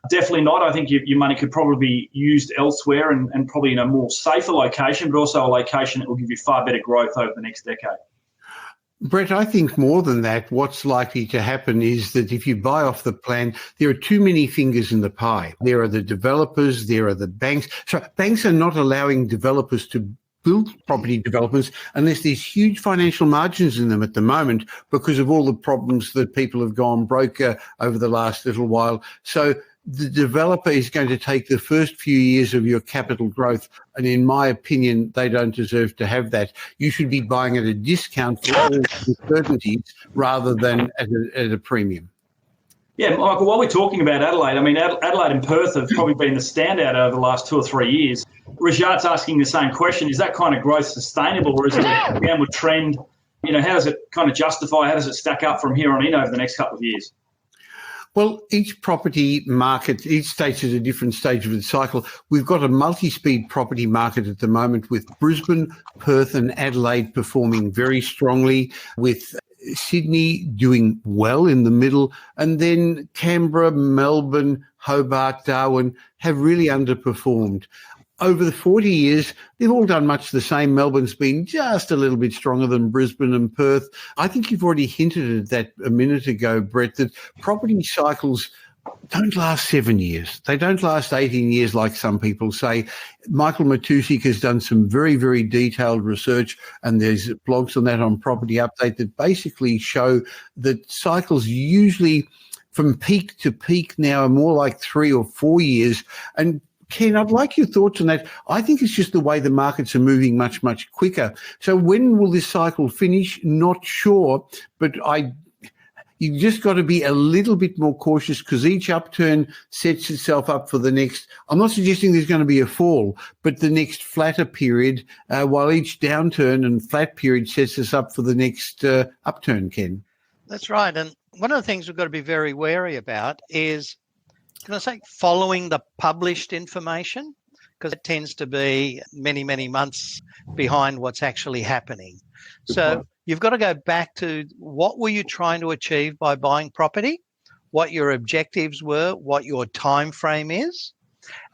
definitely not. I think your money could probably be used elsewhere and probably in a more safer location, but also a location that will give you far better growth over the next decade. Brett, I think more than that, what's likely to happen is that if you buy off the plan, there are too many fingers in the pie. There are the developers, there are the banks. So banks are not allowing developers to build property developments unless there's huge financial margins in them at the moment because of all the problems that people have gone broke over the last little while. So the developer is going to take the first few years of your capital growth, and in my opinion, they don't deserve to have that. You should be buying at a discount for all uncertainties rather than at a premium. Yeah, Michael, while we're talking about Adelaide, Adelaide and Perth have probably been the standout over the last 2 or 3 years. Rajat's asking the same question. Is that kind of growth sustainable, or is it a downward trend? How does it kind of justify, how does it stack up from here on in over the next couple of years? Well, each property market, each stage is a different stage of the cycle. We've got a multi-speed property market at the moment with Brisbane, Perth and Adelaide performing very strongly, with Sydney doing well in the middle, and then Canberra, Melbourne, Hobart, Darwin have really underperformed. Over the 40 years, they've all done much the same. Melbourne's been just a little bit stronger than Brisbane and Perth. I think you've already hinted at that a minute ago, Brett, that property cycles don't last 7 years. They don't last 18 years like some people say. Michael Matusik has done some very, very detailed research, and there's blogs on that on Property Update that basically show that cycles usually from peak to peak now are more like 3 or 4 years. And Ken, I'd like your thoughts on that. I think it's just the way the markets are moving much, much quicker. So when will this cycle finish? Not sure, but you just got to be a little bit more cautious because each upturn sets itself up for the next. I'm not suggesting there's going to be a fall, but the next flatter period, while each downturn and flat period sets us up for the next upturn, Ken. That's right. And one of the things we've got to be very wary about is, can I say, following the published information, because it tends to be many, many months behind what's actually happening. So you've got to go back to what were you trying to achieve by buying property, what your objectives were, what your time frame is,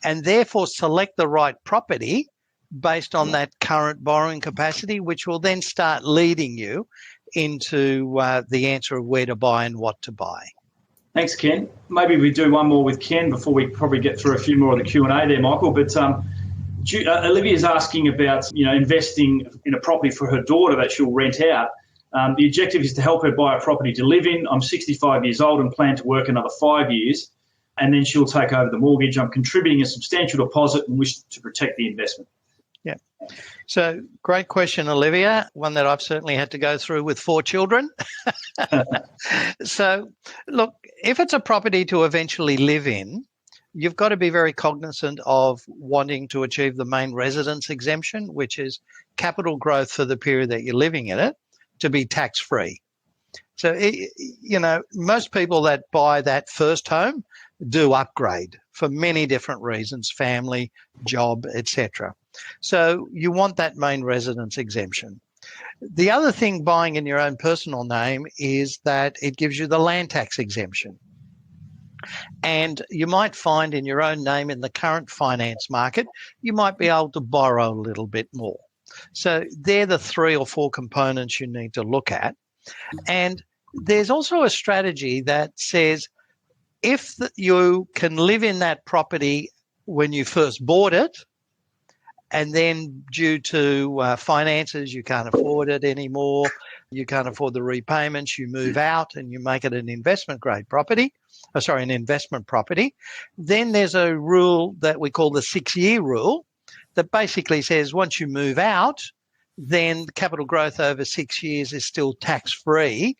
and therefore select the right property based on that current borrowing capacity, which will then start leading you into the answer of where to buy and what to buy. Thanks, Ken. Maybe we do one more with Ken before we probably get through a few more of the Q&A there, Michael. But Olivia's asking about, investing in a property for her daughter that she'll rent out. The objective is to help her buy a property to live in. I'm 65 years old and plan to work another 5 years, and then she'll take over the mortgage. I'm contributing a substantial deposit and wish to protect the investment. Yeah. So great question, Olivia, one that I've certainly had to go through with 4 children. So, look, if it's a property to eventually live in, you've got to be very cognizant of wanting to achieve the main residence exemption, which is capital growth for the period that you're living in it, to be tax-free. So, most people that buy that first home do upgrade for many different reasons, family, job, etc. So you want that main residence exemption. The other thing buying in your own personal name is that it gives you the land tax exemption. And you might find in your own name in the current finance market, you might be able to borrow a little bit more. So they're the 3 or 4 components you need to look at. And there's also a strategy that says if you can live in that property when you first bought it, and then due to finances, you can't afford it anymore, you can't afford the repayments, you move out and you make it an investment property, then there's a rule that we call the 6-year rule that basically says once you move out, then capital growth over 6 years is still tax-free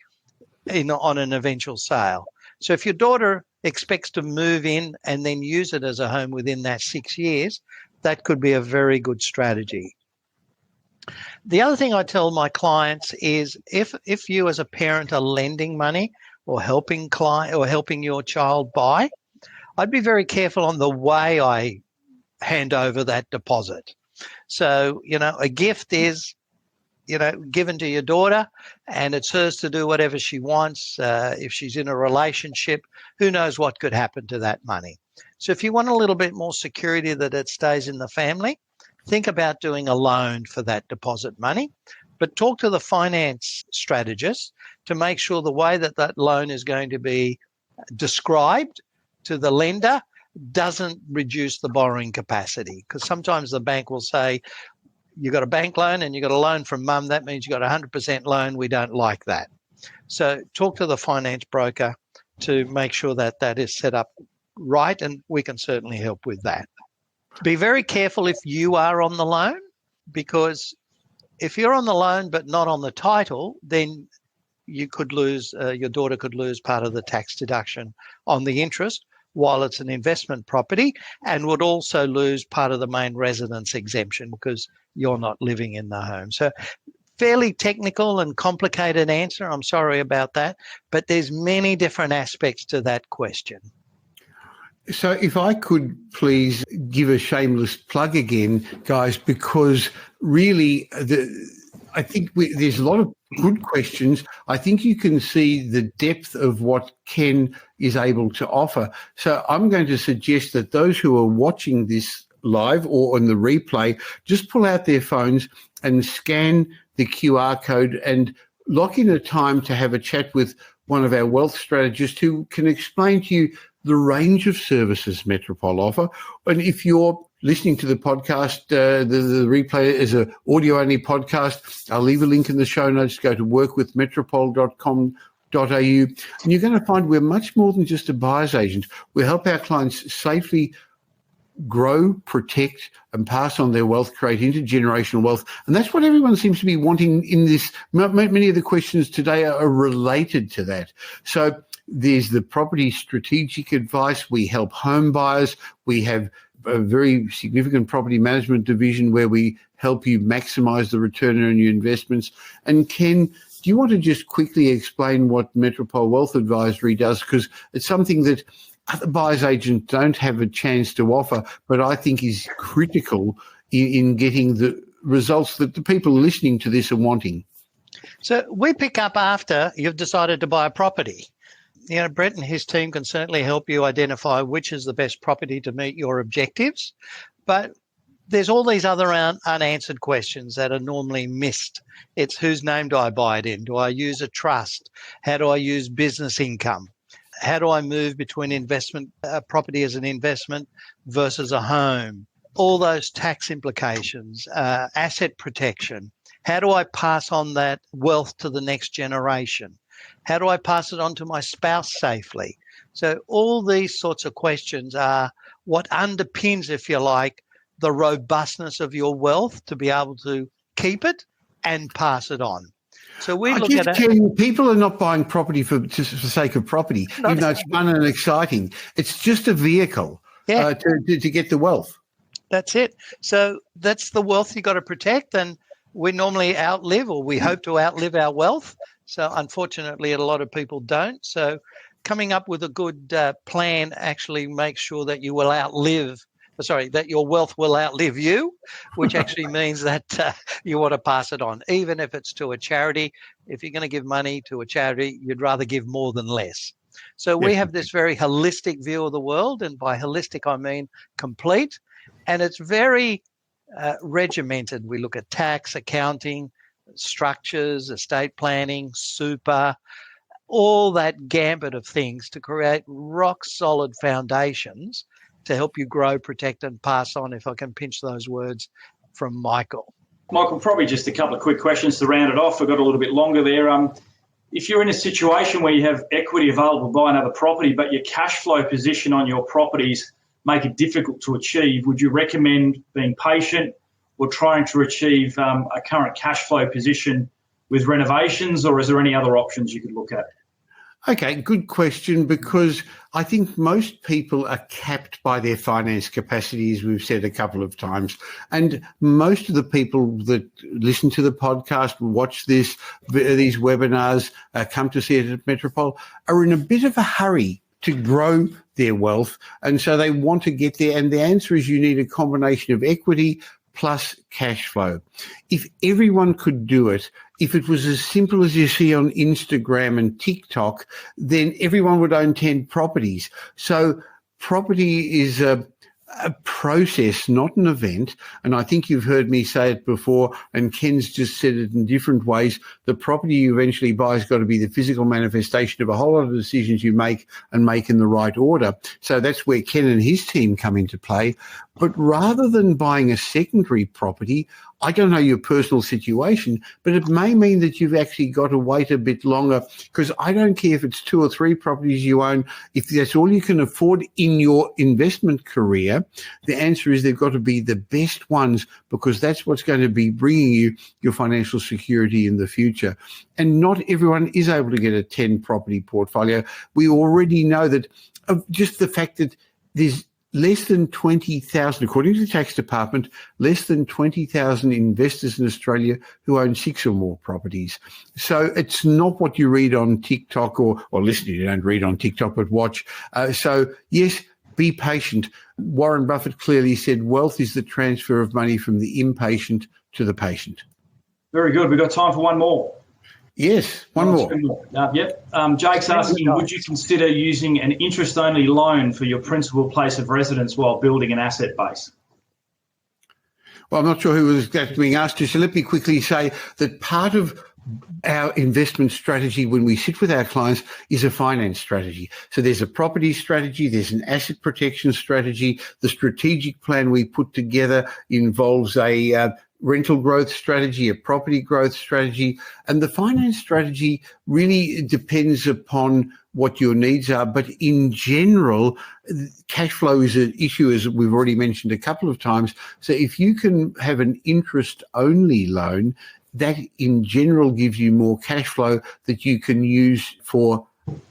on an eventual sale. So if your daughter expects to move in and then use it as a home within that 6 years, that could be a very good strategy. The other thing I tell my clients is if you as a parent are lending money or helping your child buy, I'd be very careful on the way I hand over that deposit. So, a gift is, given to your daughter and it's hers to do whatever she wants. If she's in a relationship, who knows what could happen to that money. So if you want a little bit more security that it stays in the family, think about doing a loan for that deposit money, but talk to the finance strategist to make sure the way that that loan is going to be described to the lender doesn't reduce the borrowing capacity. Because sometimes the bank will say, you got a bank loan and you got a loan from mum, that means you got 100% loan. We don't like that. So talk to the finance broker to make sure that that is set up right, and we can certainly help with that. Be very careful if you are on the loan, because if you're on the loan but not on the title, then you could lose, your daughter could lose part of the tax deduction on the interest while it's an investment property, and would also lose part of the main residence exemption because you're not living in the home. So fairly technical and complicated answer. I'm sorry about that, but there's many different aspects to that question. So if I could please give a shameless plug again, guys, because really I think there's a lot of good questions. I think you can see the depth of what Ken is able to offer. So I'm going to suggest that those who are watching this live or on the replay, just pull out their phones and scan the QR code and lock in a time to have a chat with one of our wealth strategists who can explain to you the range of services Metropole offer. And if you're listening to the podcast, the replay is an audio-only podcast. I'll leave a link in the show notes. Go to workwithmetropole.com.au, and you're going to find we're much more than just a buyer's agent. We help our clients safely grow, protect, and pass on their wealth, create intergenerational wealth. And that's what everyone seems to be wanting in this. Many of the questions today are related to that. So there's the property strategic advice. We help home buyers. We have a very significant property management division where we help you maximize the return on your investments. And Ken, do you want to just quickly explain what Metropole Wealth Advisory does? Because it's something that other buyers agents don't have a chance to offer, but I think is critical in getting the results that the people listening to this are wanting. So we pick up after you've decided to buy a property. Brett and his team can certainly help you identify which is the best property to meet your objectives. But there's all these other unanswered questions that are normally missed. It's whose name do I buy it in? Do I use a trust? How do I use business income? How do I move between investment property as an investment versus a home? All those tax implications, asset protection. How do I pass on that wealth to the next generation? How do I pass it on to my spouse safely? So all these sorts of questions are what underpins, if you like, the robustness of your wealth to be able to keep it and pass it on. So we look at it. People are not buying property for the sake of property, even though it's fun and exciting. It's just a vehicle to get the wealth. That's it. So that's the wealth you got to protect, and we normally outlive, or we hope to outlive, our wealth. So unfortunately, a lot of people don't. So coming up with a good plan actually makes sure that you will that your wealth will outlive you, which actually means that you want to pass it on, even if it's to a charity. If you're going to give money to a charity, you'd rather give more than less. So we have this very holistic view of the world, and by holistic, I mean complete, and it's very regimented. We look at tax, accounting, structures, estate planning, super, all that gambit of things to create rock solid foundations to help you grow, protect, and pass on, if I can pinch those words from Michael. Michael, probably just a couple of quick questions to round it off. We've got a little bit longer there. If you're in a situation where you have equity available to buy another property, but your cash flow position on your properties make it difficult to achieve, would you recommend being patient or trying to achieve a current cash flow position with renovations, or is there any other options you could look at? Okay, good question, because I think most people are capped by their finance capacity, as we've said a couple of times. And most of the people that listen to the podcast, watch these webinars, come to see it at Metropole, are in a bit of a hurry to grow their wealth. And so they want to get there. And the answer is you need a combination of equity plus cash flow. If everyone could do it, if it was as simple as you see on Instagram and TikTok, then everyone would own 10 properties. So property is a process, not an event. And I think you've heard me say it before, and Ken's just said it in different ways. The property you eventually buy has got to be the physical manifestation of a whole lot of decisions you make, and make in the right order. So that's where Ken and his team come into play. But rather than buying a secondary property, I don't know your personal situation, but it may mean that you've actually got to wait a bit longer, because I don't care if it's 2 or 3 properties you own. If that's all you can afford in your investment career, the answer is they've got to be the best ones, because that's what's going to be bringing you your financial security in the future. And not everyone is able to get a 10 property portfolio. We already know that just the fact that there's less than 20,000, according to the tax department, less than 20,000 investors in Australia who own 6 or more properties. So it's not what you read on TikTok or listen, you don't read on TikTok, but watch. So yes, be patient. Warren Buffett clearly said wealth is the transfer of money from the impatient to the patient. Very good. We've got time for one more. Yes, one more. Jake's asking, would you consider using an interest-only loan for your principal place of residence while building an asset base? Well, I'm not sure who was being asked to, so let me quickly say that part of our investment strategy when we sit with our clients is a finance strategy. So there's a property strategy, there's an asset protection strategy. The strategic plan we put together involves a rental growth strategy, a property growth strategy, and the finance strategy really depends upon what your needs are. But in general, cash flow is an issue, as we've already mentioned a couple of times. So if you can have an interest-only loan, that in general gives you more cash flow that you can use for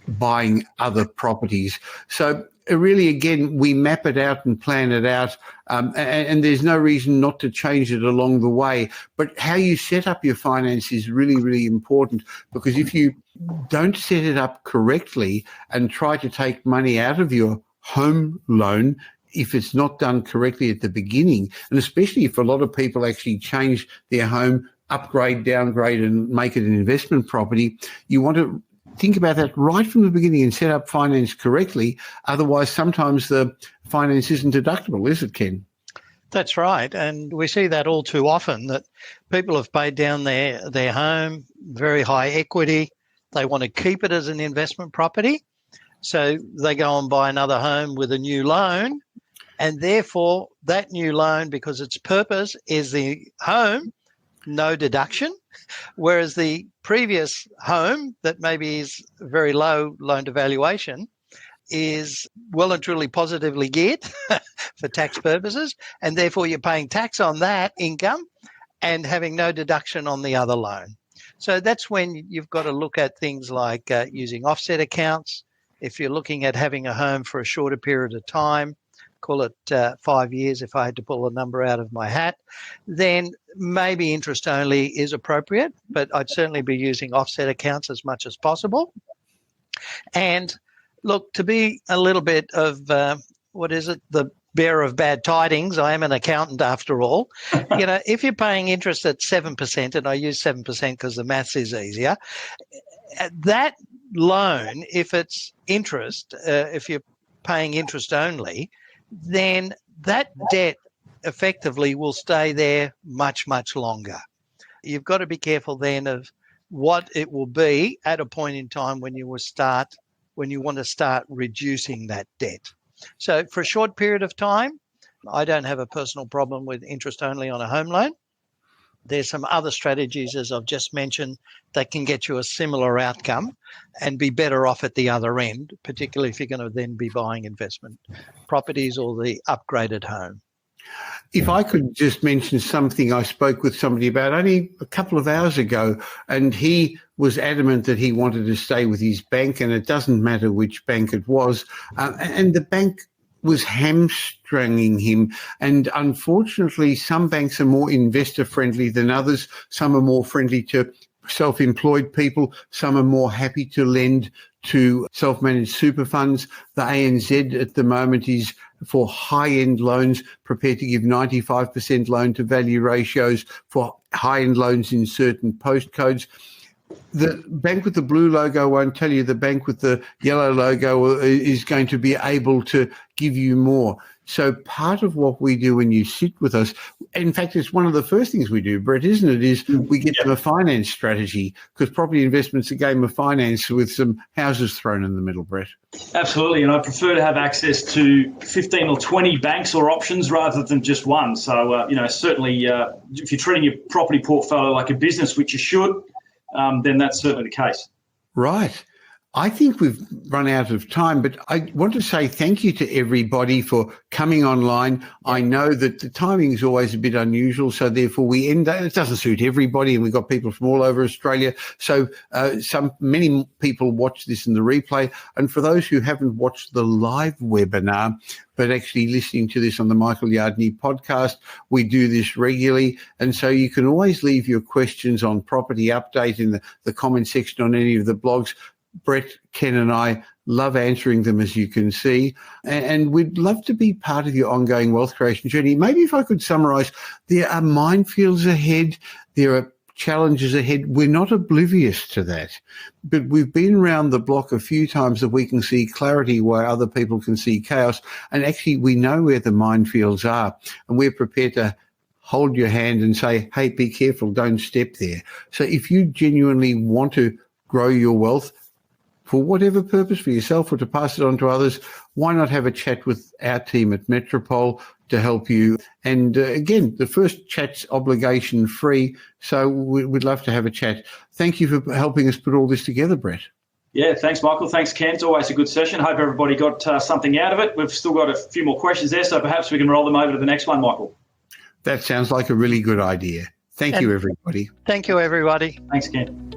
buying other properties. So really, again, we map it out and plan it out, and there's no reason not to change it along the way. But how you set up your finance is really, really important, because if you don't set it up correctly and try to take money out of your home loan, if it's not done correctly at the beginning, and especially if a lot of people actually change their home, upgrade, downgrade, and make it an investment property, you want to think about that right from the beginning and set up finance correctly. Otherwise, sometimes the finance isn't deductible, is it, Ken? That's right. And we see that all too often, that people have paid down their home, very high equity. They want to keep it as an investment property. So they go and buy another home with a new loan. And therefore, that new loan, because its purpose is the home, no deduction. Whereas the previous home that maybe is very low loan to valuation is well and truly positively geared for tax purposes, and therefore you're paying tax on that income and having no deduction on the other loan. So that's when you've got to look at things like using offset accounts. If you're looking at having a home for a shorter period of time, call it 5 years if I had to pull a number out of my hat, then maybe interest only is appropriate, but I'd certainly be using offset accounts as much as possible. And look, to be a little bit of, the bearer of bad tidings, I am an accountant after all. If you're paying interest at 7%, and I use 7% because the maths is easier, that loan, if it's interest, if you're paying interest only, then that debt effectively will stay there much, much longer. You've got to be careful then of what it will be at a point in time when you want to start reducing that debt. So for a short period of time, I don't have a personal problem with interest only on a home loan. There's some other strategies, as I've just mentioned, that can get you a similar outcome and be better off at the other end, particularly if you're going to then be buying investment properties or the upgraded home. If I could just mention something I spoke with somebody about only a couple of hours ago, and he was adamant that he wanted to stay with his bank, and it doesn't matter which bank it was, and the bank was hamstringing him. And unfortunately, some banks are more investor friendly than others. Some are more friendly to self-employed people. Some are more happy to lend to self-managed super funds. The ANZ at the moment is for high-end loans prepared to give 95% loan to value ratios for high-end loans in certain postcodes. The bank with the blue logo won't tell you the bank with the yellow logo is going to be able to give you more. So part of what we do when you sit with us, in fact, it's one of the first things we do, Brett, isn't it, is we get them a finance strategy, because property investment's a game of finance with some houses thrown in the middle, Brett. Absolutely, and I prefer to have access to 15 or 20 banks or options rather than just one. So, certainly if you're treating your property portfolio like a business, which you should, then that's certainly the case. Right. I think we've run out of time, but I want to say thank you to everybody for coming online. I know that the timing is always a bit unusual, so therefore it doesn't suit everybody, and we've got people from all over Australia. So many people watch this in the replay. And for those who haven't watched the live webinar, but actually listening to this on the Michael Yardney podcast, we do this regularly. And so you can always leave your questions on Property Update in the comment section on any of the blogs. Brett, Ken and I love answering them, as you can see, and we'd love to be part of your ongoing wealth creation journey. Maybe if I could summarise, there are minefields ahead, there are challenges ahead. We're not oblivious to that, but we've been around the block a few times that we can see clarity where other people can see chaos, and actually we know where the minefields are, and we're prepared to hold your hand and say, hey, be careful, don't step there. So if you genuinely want to grow your wealth, for whatever purpose, for yourself or to pass it on to others, why not have a chat with our team at Metropole to help you? And again, the first chat's obligation free, so we'd love to have a chat. Thank you for helping us put all this together, Brett. Yeah, thanks, Michael. Thanks, Ken. It's always a good session. Hope everybody got something out of it. We've still got a few more questions there, so perhaps we can roll them over to the next one, Michael. That sounds like a really good idea. Thank you, everybody. Thank you, everybody. Thanks, Ken.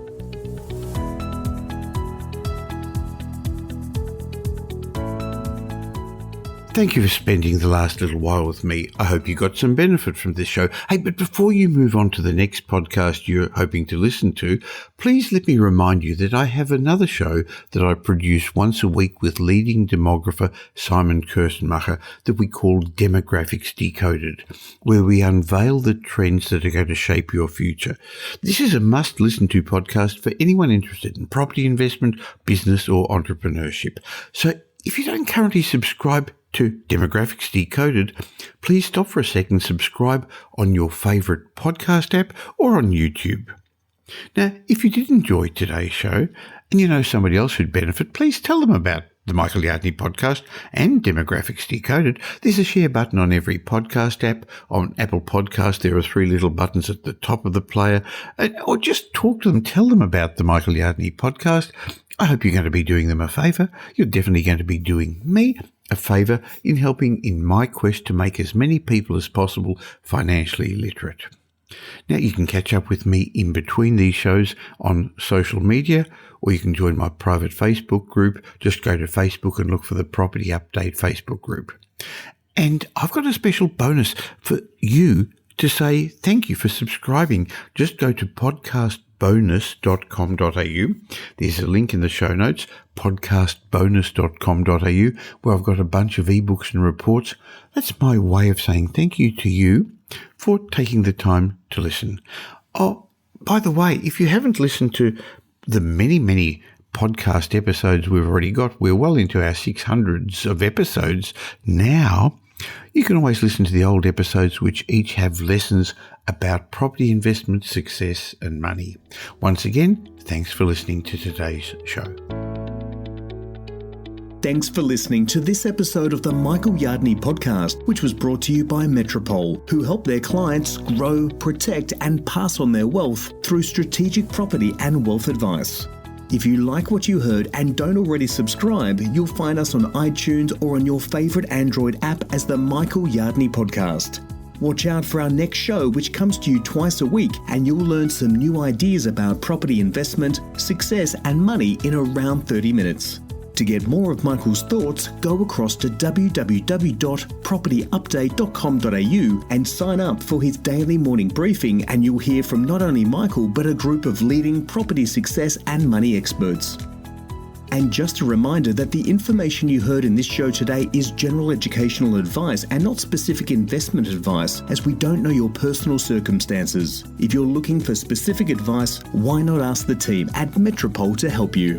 Thank you for spending the last little while with me. I hope you got some benefit from this show. Hey, but before you move on to the next podcast you're hoping to listen to, please let me remind you that I have another show that I produce once a week with leading demographer Simon Kirstenmacher that we call Demographics Decoded, where we unveil the trends that are going to shape your future. This is a must-listen-to podcast for anyone interested in property investment, business or entrepreneurship. So if you don't currently subscribe to Demographics Decoded, please stop for a second, subscribe on your favourite podcast app or on YouTube. Now, if you did enjoy today's show and you know somebody else who'd benefit, please tell them about the Michael Yardney podcast and Demographics Decoded. There's a share button on every podcast app. On Apple Podcast, there are 3 little buttons at the top of the player. Or just talk to them, tell them about the Michael Yardney podcast. I hope you're going to be doing them a favour. You're definitely going to be doing me a favour in helping in my quest to make as many people as possible financially literate. Now, you can catch up with me in between these shows on social media, or you can join my private Facebook group. Just go to Facebook and look for the Property Update Facebook group. And I've got a special bonus for you to say thank you for subscribing. Just go to podcastbonus.com.au. There's a link in the show notes, podcastbonus.com.au, where I've got a bunch of ebooks and reports. That's my way of saying thank you to you for taking the time to listen. Oh, by the way, if you haven't listened to the many podcast episodes we've already got, we're well into our 600s of episodes now. You can always listen to the old episodes, which each have lessons about property investment, success and money. Once again, thanks for listening to today's show. Thanks for listening to this episode of the Michael Yardney podcast, which was brought to you by Metropole, who help their clients grow, protect and pass on their wealth through strategic property and wealth advice. If you like what you heard and don't already subscribe, you'll find us on iTunes or on your favourite Android app as the Michael Yardney podcast. Watch out for our next show, which comes to you twice a week, and you'll learn some new ideas about property investment, success and money in around 30 minutes. To get more of Michael's thoughts, go across to www.propertyupdate.com.au and sign up for his daily morning briefing, and you'll hear from not only Michael but a group of leading property success and money experts. And just a reminder that the information you heard in this show today is general educational advice and not specific investment advice, as we don't know your personal circumstances. If you're looking for specific advice, why not ask the team at Metropole to help you?